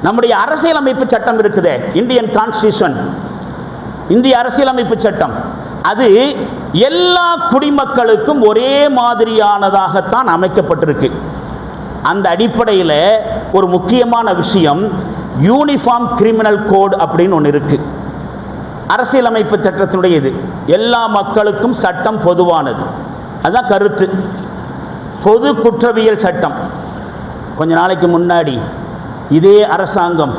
நம்முடைய அரசியலமைப்பு சட்டம் இருக்குதே, இந்தியன் கான்ஸ்டிடியூஷன், இந்திய அரசியலமைப்பு சட்டம், அது எல்லா குடிமக்களுக்கும் ஒரே மாதிரியானதாகத்தான் அமைக்கப்பட்டிருக்கு. அந்த அடிப்படையில் ஒரு முக்கியமான விஷயம் யூனிஃபார்ம் கிரிமினல் கோட் அப்படின்னு ஒன்று இருக்கு. அரசியலமைப்பு சட்டத்தினுடைய இது எல்லா மக்களுக்கும் சட்டம் பொதுவானது, அதுதான் கருத்து. பொது குற்றவியல் சட்டம். கொஞ்ச நாளைக்கு முன்னாடி இதே அரசாங்கம்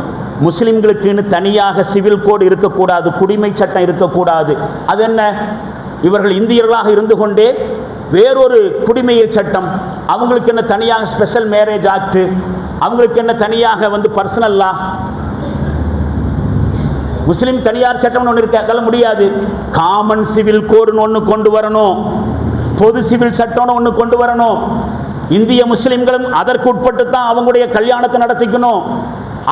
முஸ்லிம்களுக்குன்னு தனியாக சிவில் கோடு இருக்கக்கூடாது, குடிமை சட்டம் இருக்கக்கூடாது. அது என்ன? இவர்கள் இந்தியர்களாக இருந்து கொண்டே வேறொரு குடிமையியல் சட்டம், அவங்களுக்கு என்ன தனியாக ஸ்பெஷல் மேரேஜ் ஆக்ட், அவங்களுக்கு என்ன தனியாக பர்சனல் லா, முஸ்லிம் தனியார் சட்டம் ஒன்று இருக்கு, அதெல்லாம் முடியாது. காமன் சிவில் கோடுன்னு ஒன்று கொண்டு வரணும், பொது சிவில் சட்டம்னு ஒன்று கொண்டு வரணும். இந்திய முஸ்லிம்களும் அதற்குட்பட்டு தான் அவங்களுடைய கல்யாணத்தை நடத்திக்கணும்,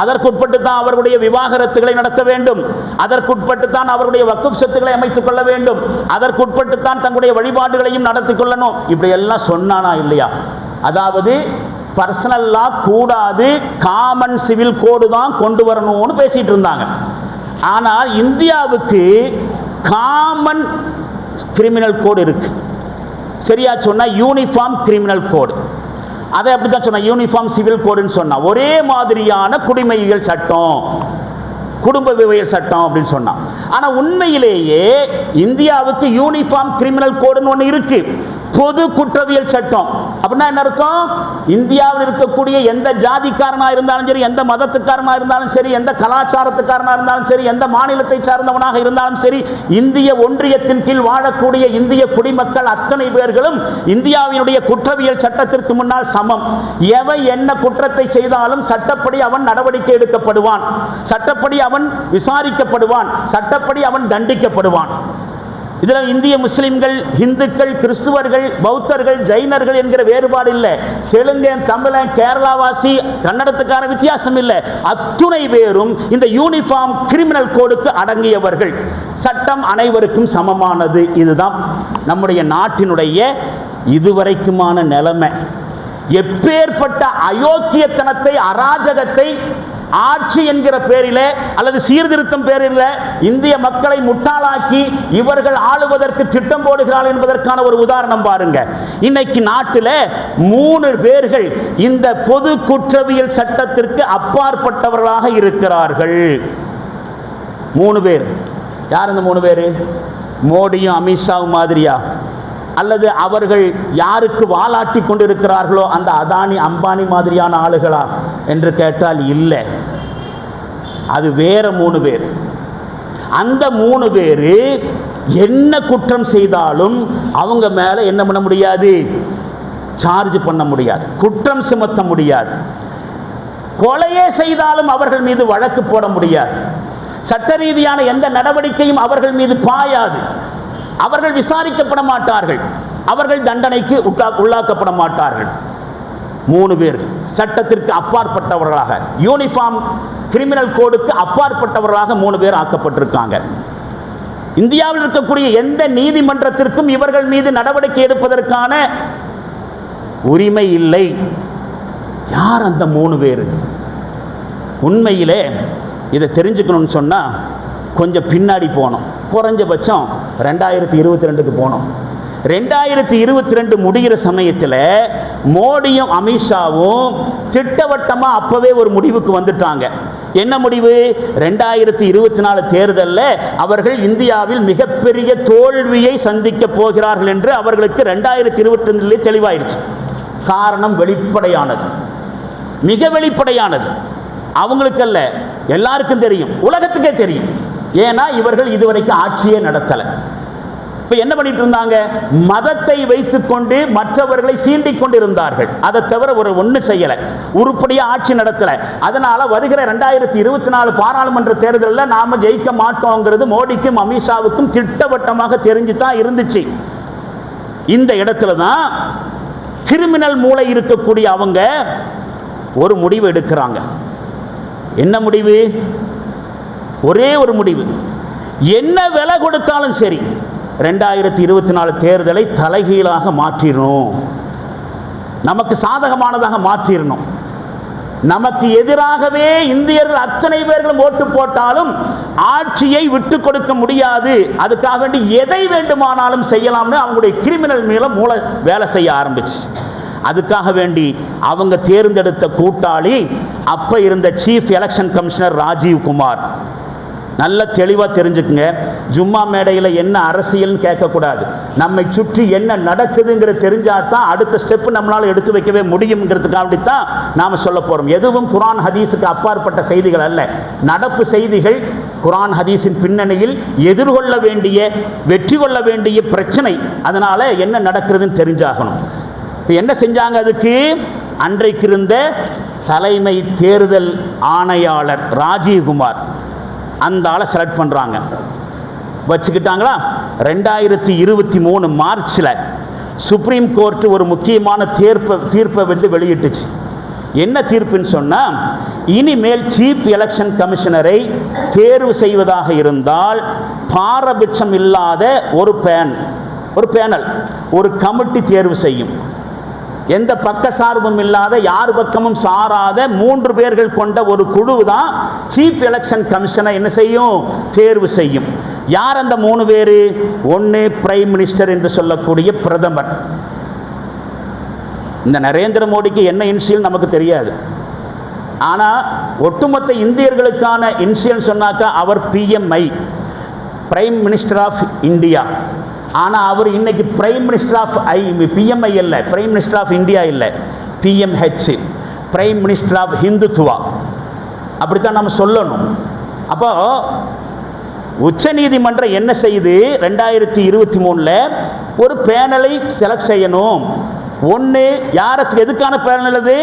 அதற்குட்பட்டு தான் அவர்களுடைய விவாகரத்துகளை நடத்த வேண்டும், அதற்குட்பட்டு தான் அவருடைய வக்ஃப் சொத்துக்களை அமைத்துக் கொள்ள வேண்டும், அதற்குட்பட்டு தான் தங்களுடைய வழிபாடுகளையும் நடத்தி கொள்ளணும். இப்படி எல்லாம் சொன்னானா இல்லையா? அதாவது பர்சனல் லா கூடாது, காமன் சிவில் கோடு தான் கொண்டு வரணும்னு பேசிட்டு இருந்தாங்க. ஆனால் இந்தியாவுக்கு காமன் கிரிமினல் கோடு இருக்கு. சரியா சொன்னா யூனிஃபார்ம் கிரிமினல் கோடு, அதை அப்படித்தான் சொன்னா, யூனிஃபார்ம் சிவில் கோடுன்னு சொன்னா ஒரே மாதிரியான குடிமையியல் சட்டம், குடும்பவியல் சட்டம் அப்படின்னு சொன்னா. ஆனா உண்மையிலேயே இந்தியாவுக்கு யூனிஃபார்ம் கிரிமினல் கோடுன்னு ஒன்று இருக்கு, பொது குற்றவியல் சட்டம். அப்படின்னா என்ன அர்த்தம்? இந்தியாவில் இருக்கக்கூடிய எந்த ஜாதிக்காரனா இருந்தாலும் சரி, எந்த மதத்துக்காரனா இருந்தாலும் சரி, எந்த கலாச்சாரத்துக்காரனா இருந்தாலும் சரி, எந்த மாநிலத்தை சார்ந்தவனாக இருந்தாலும் சரி, இந்திய ஒன்றியத்தின் கீழ் வாழக்கூடிய இந்திய குடிமக்கள் அத்தனை பேர்களும் இந்தியாவினுடைய குற்றவியல் சட்டத்திற்கு முன்னால் சமம். எவன் என்ன குற்றத்தை செய்தாலும் சட்டப்படி அவன் நடவடிக்கை எடுக்கப்படுவான், சட்டப்படி அவன் விசாரிக்கப்படுவான், சட்டப்படி அவன் தண்டிக்கப்படுவான். இதில் இந்திய முஸ்லிம்கள், இந்துக்கள், கிறிஸ்துவர்கள், பௌத்தர்கள், ஜைனர்கள் என்கிற வேறுபாடு இல்லை. தெலுங்கன், தமிழன், கேரளாவாசி, கன்னடத்துக்கான வித்தியாசம் இல்லை. அத்துணை பேரும் இந்த யூனிஃபார்ம் கிரிமினல் கோடுக்கு அடங்கியவர்கள். சட்டம் அனைவருக்கும் சமமானது. இதுதான் நம்முடைய நாட்டினுடைய இதுவரைக்குமான நிலைமை. எப்பேற்பட்ட அயோக்கியத்தனத்தை, அராஜகத்தை ஆட்சி என்கிற பேரில் அல்லது சீர்திருத்தம் பேரில் இந்திய மக்களை முட்டாளாக்கி இவர்கள் ஆளுவதற்கு திட்டம் போடுகிறார்கள் என்பதற்கான ஒரு உதாரணம் பாருங்க. இன்னைக்கு நாட்டில் 3 பேர்கள் இந்த பொது குற்றவியல் சட்டத்திற்கு அப்பாற்பட்டவர்களாக இருக்கிறார்கள். 3 பேர். யார் இந்த 3 பேர்? மோடியும் அமித்ஷாவும் மாதிரியா, அல்லது அவர்கள் யாருக்கு வாலாட்டி கொண்டிருக்கிறார்களோ அந்த அதானி அம்பானி மாதிரியான ஆளுகளா என்று கேட்டால் இல்லை, அது வேற 3 பேர். அந்த 3 பேர் என்ன குற்றம் செய்தாலும் அவங்க மேலே என்ன பண்ண முடியாது, சார்ஜ் பண்ண முடியாது, குற்றம் சுமத்த முடியாது. கொலையே செய்தாலும் அவர்கள் மீது வழக்கு போட முடியாது. சட்ட ரீதியான எந்த நடவடிக்கையும் அவர்கள் மீது பாயாது. அவர்கள் விசாரிக்கப்பட மாட்டார்கள், அவர்கள் தண்டனைக்கு உள்ளாக்கப்பட மாட்டார்கள். 3 பேர் சட்டத்திற்கு அப்பாற்பட்டவர்களாக, யூனிஃபார்ம் கிரிமினல் கோடுக்கு அப்பாற்பட்டவர்களாக 3 பேர் ஆக்கப்பட்டிருக்காங்க. இந்தியாவில் இருக்கக்கூடிய எந்த நீதிமன்றத்திற்கும் இவர்கள் மீது நடவடிக்கை எடுப்பதற்கான உரிமை இல்லை. யார் அந்த 3 பேர்? உண்மையிலே இதை தெரிஞ்சுக்கணும்னு சொன்னால் கொஞ்சம் பின்னாடி போனோம். குறைஞ்சபட்சம் 2022க்கு போனோம். 2022 முடிகிற சமயத்தில் மோடியும் அமித்ஷாவும் திட்டவட்டமாக அப்போவே ஒரு முடிவுக்கு வந்துட்டாங்க. என்ன முடிவு? 2024 தேர்தலில் அவர்கள் இந்தியாவில் மிகப்பெரிய தோல்வியை சந்திக்க போகிறார்கள் என்று அவர்களுக்கு 2022 தெளிவாயிருச்சு. காரணம் வெளிப்படையானது, மிக வெளிப்படையானது. அவங்களுக்கு அல்ல, எல்லாருக்கும் தெரியும், உலகத்துக்கே தெரியும். ஏன்னா இவர்கள் இதுவரைக்கும் ஆட்சியே நடத்தலை. இப்போ என்ன பண்ணிட்டு இருந்தாங்க? மதத்தை வைத்துக்கொண்டு மற்றவர்களை சீண்டிக் கொண்டிருந்தார்கள். அதை தவிர ஒன்று செய்யலை, உருப்படியாக ஆட்சி நடத்தலை. அதனால் வருகிற 2024 பாராளுமன்ற தேர்தலில் நாம் ஜெயிக்க மாட்டோங்கிறது மோடிக்கும் அமித்ஷாவுக்கும் திட்டவட்டமாக தெரிஞ்சு தான் இருந்துச்சு. இந்த இடத்துல தான் கிரிமினல் மூளை இருக்கக்கூடிய அவங்க ஒரு முடிவு எடுக்கிறாங்க. என்ன முடிவு? ஒரே ஒரு முடிவு, என்ன விலை கொடுத்தாலும் சரி 2024 தேர்தலை தலைகீழாக மாற்றிடணும், நமக்கு சாதகமானதாக மாற்றிடணும். நமக்கு எதிராகவே இந்தியர்கள் அத்தனை பேர்களும் ஓட்டு போட்டாலும் ஆட்சியை விட்டு கொடுக்க முடியாது, அதுக்காக வேண்டி எதை வேண்டுமானாலும் செய்யலாம்னு அவங்களுடைய கிரிமினல் மூளை வேலை செய்ய ஆரம்பிச்சு. அதுக்காக வேண்டி அவங்க தேர்ந்தெடுத்த கூட்டாளி அப்ப இருந்த chief election commissioner Rajiv Kumar. நல்ல தெளிவாக தெரிஞ்சுக்குங்க, ஜும்மா மேடையில் என்ன அரசியல்னு கேட்கக்கூடாது. நம்மை சுற்றி என்ன நடக்குதுங்கிறது தெரிஞ்சால் தான் அடுத்த ஸ்டெப்பு நம்மளால் எடுத்து வைக்கவே முடியுங்கிறதுக்காக தான் நாம் சொல்ல போகிறோம். எதுவும் குரான் ஹதீஸுக்கு அப்பாற்பட்ட செய்திகள் அல்ல, நடப்பு செய்திகள். குரான் ஹதீஸின் பின்னணியில் எதிர்கொள்ள வேண்டிய, வெற்றி கொள்ள வேண்டிய பிரச்சனை. அதனால் என்ன நடக்கிறதுன்னு தெரிஞ்சாகணும். இப்போ என்ன செஞ்சாங்க? அதுக்கு அன்றைக்கு இருந்த தலைமை தேர்தல் ஆணையாளர் ராஜீவ்குமார் அந்த ஆளை செலக்ட் பண்ணுறாங்க, வச்சுக்கிட்டாங்களா. 2023 மார்ச்சில் சுப்ரீம் கோர்ட்டு ஒரு முக்கியமான தீர்ப்பை வந்து வெளியிட்டுச்சு. என்ன தீர்ப்புன்னு சொன்னால், இனிமேல் சீஃப் எலெக்ஷன் கமிஷனரை தேர்வு செய்வதாக இருந்தால் பாரபட்சம் இல்லாத ஒரு பேனல், ஒரு கமிட்டி தேர்வு செய்யும். எந்த பக்க சார்பும் இல்லாத, யார் பக்கமும் சாராத 3 பேர்கள் கொண்ட ஒரு குழு தான் சீஃப் எலெக்ஷன் கமிஷனை என்ன செய்யும்? தேர்வு செய்யும். யார் அந்த 3 பேர்? ஒன்று பிரைம் மினிஸ்டர் என்று சொல்லக்கூடிய பிரதமர். இந்த நரேந்திர மோடிக்கு என்ன இன்சியல் நமக்கு தெரியாது, ஆனால் ஒட்டுமொத்த இந்தியர்களுக்கான இன்சியல் சொன்னாக்கா அவர் PMI, prime minister of India. ஆனால் அவர் இன்னைக்கு பிரைம் மினிஸ்டர் ஆஃப் PMI இல்லை, பிரைம் மினிஸ்டர் ஆஃப் இந்தியா இல்லை, PMH, prime minister of Hindutva. அப்படித்தான் நம்ம சொல்லணும். அப்போ உச்சநீதிமன்றம் என்ன செய்யுது? 2023 ஒரு பேனலை செலக்ட் செய்யணும். ஒன்று யாருக்கு எதுக்கான பேனல்? அது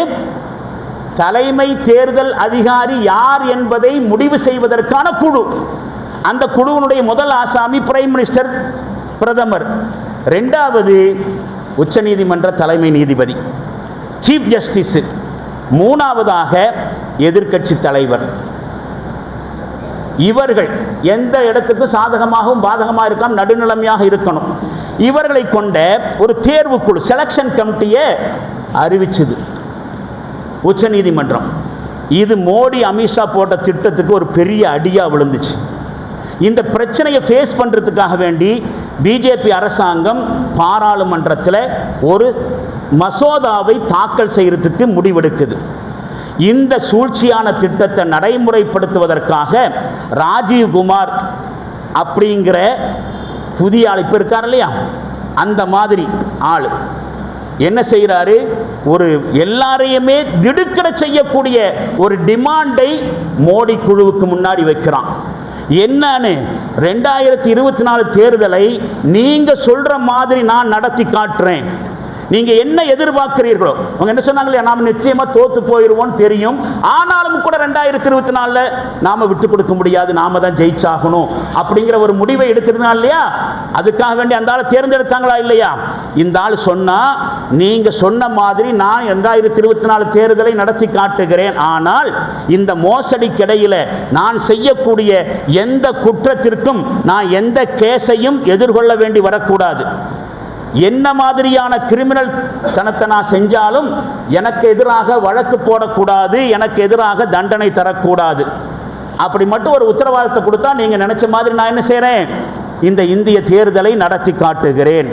தலைமை தேர்தல் அதிகாரி யார் என்பதை முடிவு செய்வதற்கான குழு. அந்த குழுவினுடைய முதல் ஆசாமி பிரைம் மினிஸ்டர், பிரதமர். 2வது உச்சநீதிமன்ற தலைமை நீதிபதி, சீஃப் ஜஸ்டிஸ். 3வதாக எதிர்க்கட்சி தலைவர். இவர்கள் எந்த இடத்துக்கும் சாதகமாகவும் பாதகமாக இருக்காமல் நடுநிலைமையாக இருக்கணும். இவர்களை கொண்ட ஒரு தேர்வு குழு, செலெக்ஷன் கமிட்டியை அறிவிச்சது உச்சநீதிமன்றம். இது மோடி அமித்ஷா போட்ட திட்டத்துக்கு ஒரு பெரிய அடியாக விழுந்துச்சு. இந்த பிரச்சனையை ஃபேஸ் பண்ணுறதுக்காக வேண்டி பிஜேபி அரசாங்கம் பாராளுமன்றத்தில் ஒரு மசோதாவை தாக்கல் செய்கிறதுக்கு முடிவெடுக்குது. இந்த சூழ்ச்சியான திட்டத்தை நடைமுறைப்படுத்துவதற்காக ராஜீவ்குமார் அப்படிங்கிற புதிய ஆள் இப்போ இருக்கார் இல்லையா, அந்த மாதிரி ஆள் என்ன செய்கிறாரு, ஒரு எல்லாரையுமே திடுக்கிட செய்யக்கூடிய ஒரு டிமாண்டை மோடி குழுவுக்கு முன்னாடி வைக்கிறான். என்னன்னு, 2024 தேர்தலை நீங்க சொல்ற மாதிரி நான் நடத்தி காட்டுறேன், நீங்க என்ன எதிர்பார்க்கிறீர்களோ. அவங்க என்ன சொன்னாங்க, நாம நிச்சயமா தோத்து போயிடுவோம் தெரியும், ஆனாலும் கூட 2024 நாம விட்டு கொடுக்க முடியாது, நாம தான் ஜெயிச்சாகணும் அப்படிங்கிற ஒரு முடிவை எடுக்கிறதுனால இல்லையா, அதுக்காக வேண்டி அந்த ஆளை தேர்ந்தெடுத்தாங்களா இல்லையா. இந்த ஆள் சொன்னா, நீங்க சொன்ன மாதிரி நான் 2024 தேர்தலை நடத்தி காட்டுகிறேன், ஆனால் இந்த மோசடிக்கிடையில நான் செய்யக்கூடிய எந்த குற்றத்திற்கும் நான் எந்த கேஸையும் எதிர்கொள்ள வேண்டி வரக்கூடாது, என்ன மாதிரியான கிரிமினல் தனத்தை நான் செஞ்சாலும் எனக்கு எதிராக வழக்கு போடக்கூடாது, எனக்கு எதிராக தண்டனை தரக்கூடாது, அப்படி மட்டும் ஒரு உத்தரவாதத்தை கொடுத்தா நீங்க நினைச்ச மாதிரி நான் என்ன செய்றேன், இந்த இந்திய தேர்தலை நடத்தி காட்டுகிறேன்.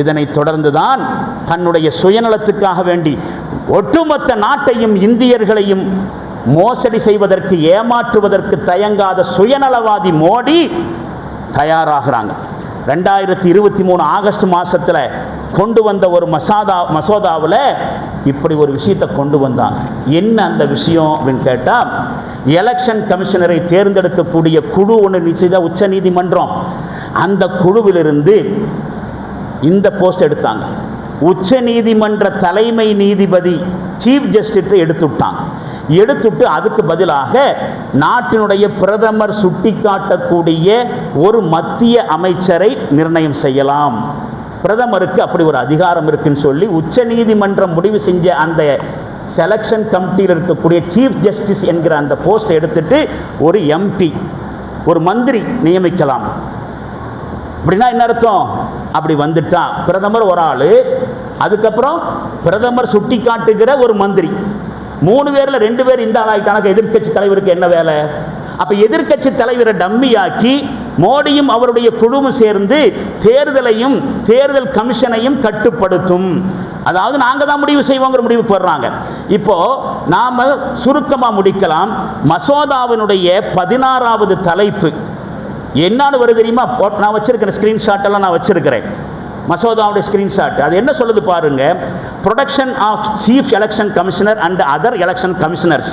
இதனை தொடர்ந்துதான் தன்னுடைய சுயநலத்துக்காக வேண்டி ஒட்டுமொத்த நாட்டையும் இந்தியர்களையும் மோசடி செய்வதற்கு, ஏமாற்றுவதற்கு தயங்காத சுயநலவாதி மோடி தயாராகிறாங்க. 2023 ஆகஸ்ட் மாதத்தில் கொண்டு வந்த ஒரு மசோதாவில் இப்படி ஒரு விஷயத்தை கொண்டு வந்தாங்க. என்ன அந்த விஷயம் அப்படின்னு கேட்டால், எலெக்ஷன் கமிஷனரை தேர்ந்தெடுக்கக்கூடிய குழு ஒன்று நிச்சய உச்ச நீதிமன்றம், அந்த குழுவிலிருந்து இந்த போஸ்ட் எடுத்தாங்க. உச்ச நீதிமன்ற தலைமை நீதிபதி சீஃப் ஜஸ்டிஸை எடுத்துட்டு அதுக்கு பதிலாக நாட்டினுடைய பிரதமர் சுட்டிக்காட்டக்கூடிய ஒரு மத்திய அமைச்சரை நிர்ணயம் செய்யலாம், பிரதமருக்கு அப்படி ஒரு அதிகாரம் இருக்குன்னு சொல்லி உச்ச நீதிமன்றம் முடிவு செஞ்ச அந்த செலெக்ஷன் கமிட்டியில் இருக்கக்கூடிய சீஃப் ஜஸ்டிஸ் என்கிற அந்த போஸ்ட் எடுத்துட்டு ஒரு எம்பி, ஒரு மந்திரி நியமிக்கலாம். அப்படின்னா என்ன அர்த்தம், அப்படி வந்துட்டா பிரதமர் ஒரு ஆள், அதுக்கப்புறம் பிரதமர் சுட்டி காட்டுகிற ஒரு மந்திரி, 3 பேரில் 2 பேர் இந்த ஆள் ஆகிட்டாங்க. எதிர்க்கட்சி தலைவருக்கு என்ன வேலை? அப்போ எதிர்க்கட்சி தலைவரை டம்மியாக்கி மோடியும் அவருடைய குழுவும் சேர்ந்து தேர்தலையும் தேர்தல் கமிஷனையும் கட்டுப்படுத்தும். அதாவது நாங்கள் தான் முடிவு செய்வோங்கிற முடிவுக்கு வர்றாங்க. இப்போ நாம் சுருக்கமாக முடிக்கலாம். மசோதாவினுடைய 16வது தலைப்பு என்னன்னு வருது தெரியுமா? நான் வச்சிருக்கிறேன் ஸ்கிரீன்ஷாட் எல்லாம் நான் வச்சிருக்கிறேன், மசோதாவுடைய ஸ்கிரீன்ஷாட். அது என்ன சொல்லுது பாருங்க, production of chief election commissioner and other election commissioners.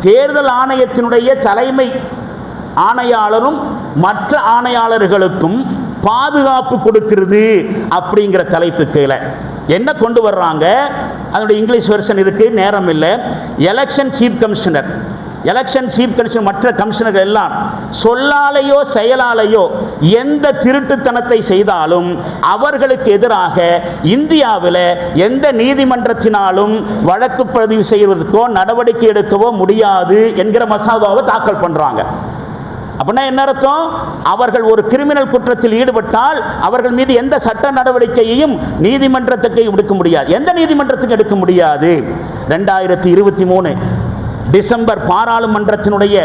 தேர்தல் ஆணையத்தினுடைய தலைமை ஆணையாளரும் மற்ற ஆணையாளர்களுக்கும் பாதுகாப்பு கொடுக்கிறது அப்படிங்கிற தலைப்பு கீழே என்ன கொண்டு வர்றாங்க, அதனுடைய இங்கிலீஷ் வெர்ஷன் இருக்கு, நேரம் இல்லை. Election chief commissioner, election chief commissioner மற்ற கமிஷனர்கள் எல்லாம் சொல்லாலேயோ செயலாலேயோ எந்த திருட்டுத்தனத்தை செய்தாலும் அவர்களுக்கு எதிராக இந்தியாவில் எந்த நீதிமன்றத்தினாலும் வழக்கு பதிவு செய்வதற்கோ நடவடிக்கை எடுக்கவோ முடியாது என்கிற மசோதாவை தாக்கல் பண்றாங்க. அப்படின்னா என்ன அர்த்தம், அவர்கள் ஒரு கிரிமினல் குற்றத்தில் ஈடுபட்டால் அவர்கள் மீது எந்த சட்ட நடவடிக்கையையும் நீதிமன்றத்துக்கு எடுக்க முடியாது. எந்த நீதிமன்றத்துக்கு எடுக்க முடியாது? 2023 டிசம்பர் பாராளுமன்றத்தினுடைய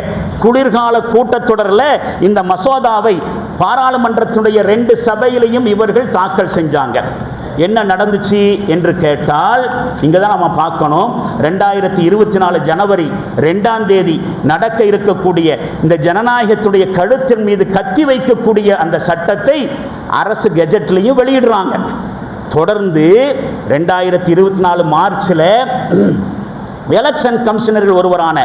குளிர்கால கூட்டத்தொடரில் இந்த மசோதாவை பாராளுமன்றத்தினுடைய 2 சபையிலையும் இவர்கள் தாக்கல் செஞ்சாங்க. என்ன நடந்துச்சு என்று கேட்டால், இங்கே தான் நம்ம பார்க்கணும். 2024 ஜனவரி 2ஆம் தேதி நடக்க இருக்கக்கூடிய இந்த ஜனநாயகத்துடைய கழுத்தின் மீது கத்தி வைக்கக்கூடிய அந்த சட்டத்தை அரசு கெஜெட்லையும் வெளியிடுறாங்க. தொடர்ந்து 2024 மார்ச்சில் எலெக்ஷன் கமிஷனர்கள் ஒருவரான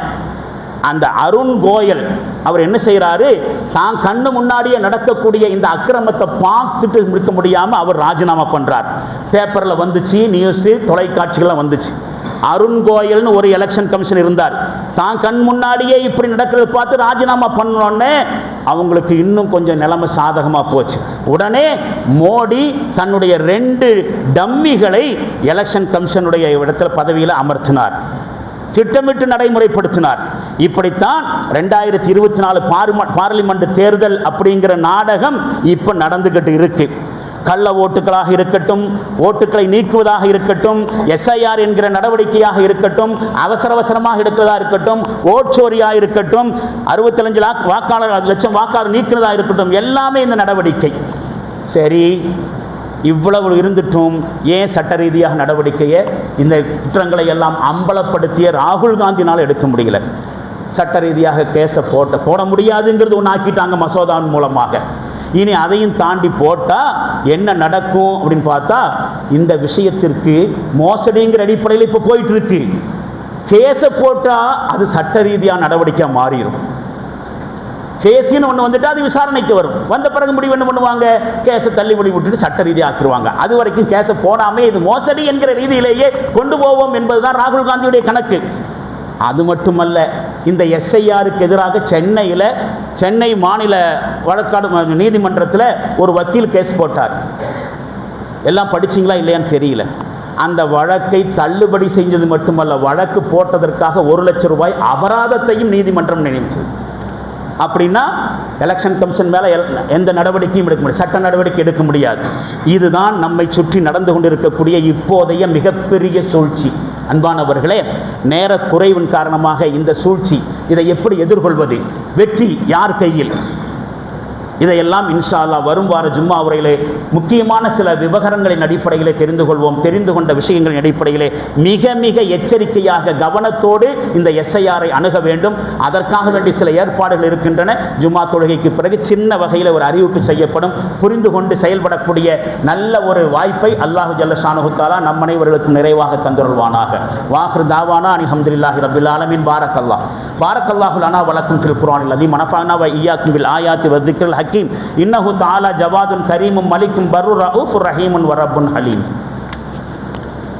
அந்த அருண் கோயல் அவர் என்ன செய்கிறாரு, தான் கண்ணு முன்னாடியே நடக்கக்கூடிய இந்த அக்கிரமத்தை பார்த்துட்டு இருக்க முடியாமல் அவர் ராஜினாமா பண்ணுறார். பேப்பரில் வந்துச்சு, நியூஸு தொலைக்காட்சிகள்லாம் வந்துச்சு. அருண் கோயல்னு ஒரு எலெக்ஷன் கமிஷன் இருந்தார், தான் கண் முன்னாடியே இப்படி நடக்கிறத பார்த்து ராஜினாமா பண்ணோன்னே அவங்களுக்கு இன்னும் கொஞ்சம் நிலைமை சாதகமாக போச்சு. உடனே மோடி தன்னுடைய 2 டம்மிகளை எலெக்ஷன் கமிஷனுடைய இடத்துல பதவியில் அமர்த்தினார், திட்டமிட்டு நடைமுறைப்படுத்தினார். இப்படித்தான் 2024 பார்லிமெண்ட் தேர்தல் அப்படிங்கிற நாடகம் இப்போ நடந்துகிட்டு இருக்கு. கள்ள ஓட்டுகளாக இருக்கட்டும், ஓட்டுக்களை நீக்குவதாக இருக்கட்டும், எஸ்ஐஆர் என்கிற நடவடிக்கையாக இருக்கட்டும், அவசரமாக எடுக்கிறதா இருக்கட்டும், ஓட்சோரியாக இருக்கட்டும், 65 லட்சம் வாக்காளர் நீக்கிறதா இருக்கட்டும், எல்லாமே இந்த நடவடிக்கை. சரி, இவ்வளவு இருந்துட்டும் ஏன் சட்ட ரீதியாக நடவடிக்கையை இந்த குற்றங்களை எல்லாம் அம்பலப்படுத்திய ராகுல் காந்தினால் எடுக்க முடியல? சட்ட ரீதியாக கேஸை போட முடியாதுங்கிறது ஒன்று ஆக்கிட்டாங்க மசோதாவின் மூலமாக. இனி அதையும் தாண்டி போட்டால் என்ன நடக்கும் அப்படின்னு பார்த்தா, இந்த விஷயத்திற்கு மோசடிங்கிற அடிப்படையில் இப்போ போயிட்டு இருக்கு. கேஸை போட்டால் அது சட்ட ரீதியாக நடவடிக்கை மாறிடும். கேஸின்னு ஒன்று வந்துட்டு அது விசாரணைக்கு வரும். வந்த பிறகு முடிவு என்ன பண்ணுவாங்க? கேஸை தள்ளுபடி விட்டுட்டு சட்ட ரீதியாக ஆக்கிடுவாங்க. அது வரைக்கும் கேஸை போடாமே இது மோசடி என்கிற ரீதியிலேயே கொண்டு போவோம் என்பதுதான் ராகுல் காந்தியுடைய கணக்கு. அது மட்டுமல்ல, இந்த எஸ்ஐஆருக்கு எதிராக சென்னை மாநில வழக்காடு நீதிமன்றத்தில் ஒரு வக்கீல் கேஸ் போட்டார். எல்லாம் படிச்சிங்களா இல்லையான்னு தெரியல. அந்த வழக்கை தள்ளுபடி செஞ்சது மட்டுமல்ல, வழக்கு போட்டதற்காக 1 லட்சம் ரூபாய் அபராதத்தையும் நீதிமன்றம் நியமித்தது. அப்படின்னா எலெக்ஷன் கமிஷன் மேலே எந்த நடவடிக்கையும் எடுக்க முடியாது, சட்ட நடவடிக்கை எடுக்க முடியாது. இதுதான் நம்மை சுற்றி நடந்து கொண்டிருக்கக்கூடிய இப்போதைய மிகப்பெரிய சூழ்ச்சி. அன்பானவர்களே, நேர குறைவின் காரணமாக இந்த சூழ்ச்சி, இதை எப்படி எதிர்கொள்வது? வெற்றி யார் கையில்? இதையெல்லாம் இன்ஷா அல்லாஹ் வரும் வார ஜும்மா உரையிலே முக்கியமான சில விவகாரங்களின் அடிப்படையிலே தெரிந்து கொள்வோம். தெரிந்து கொண்ட விஷயங்களின் அடிப்படையிலே மிக மிக எச்சரிக்கையாக கவனத்தோடு இந்த எஸ்ஐஆரை அணுக வேண்டும். அதற்காக வேண்டிய சில ஏற்பாடுகள் இருக்கின்றன. ஜும்மா தொழுகைக்கு பிறகு சின்ன வகையில் ஒரு அறிவிப்பு செய்யப்படும். புரிந்து கொண்டு செயல்படக்கூடிய நல்ல ஒரு வாய்ப்பை அல்லாஹு ஜல்ல ஷானுஹு தஆலா நம் அனைவர்களுக்கு நிறைவாக தந்தருள்வானாக. வாஹிர் தாவானா அல்ஹம்துலில்லாஹி ரப்பில் ஆலமீன். பாரக்கல்லாஹு லனா வலக்கும் ஃபில் குர்ஆனில் அஸீம் வனஃபஅனா வ இய்யாக்கும் பில் ஆயாத்தி வ ذிக்ரில் ஹக்கீம். இன்னஹு தஆலா ஜவாதுன் கரீமும் மலிக்கும் பர்ருர் ரഊஃபுர் ரஹீமுன் வ ரப்புன் ஹலீம்.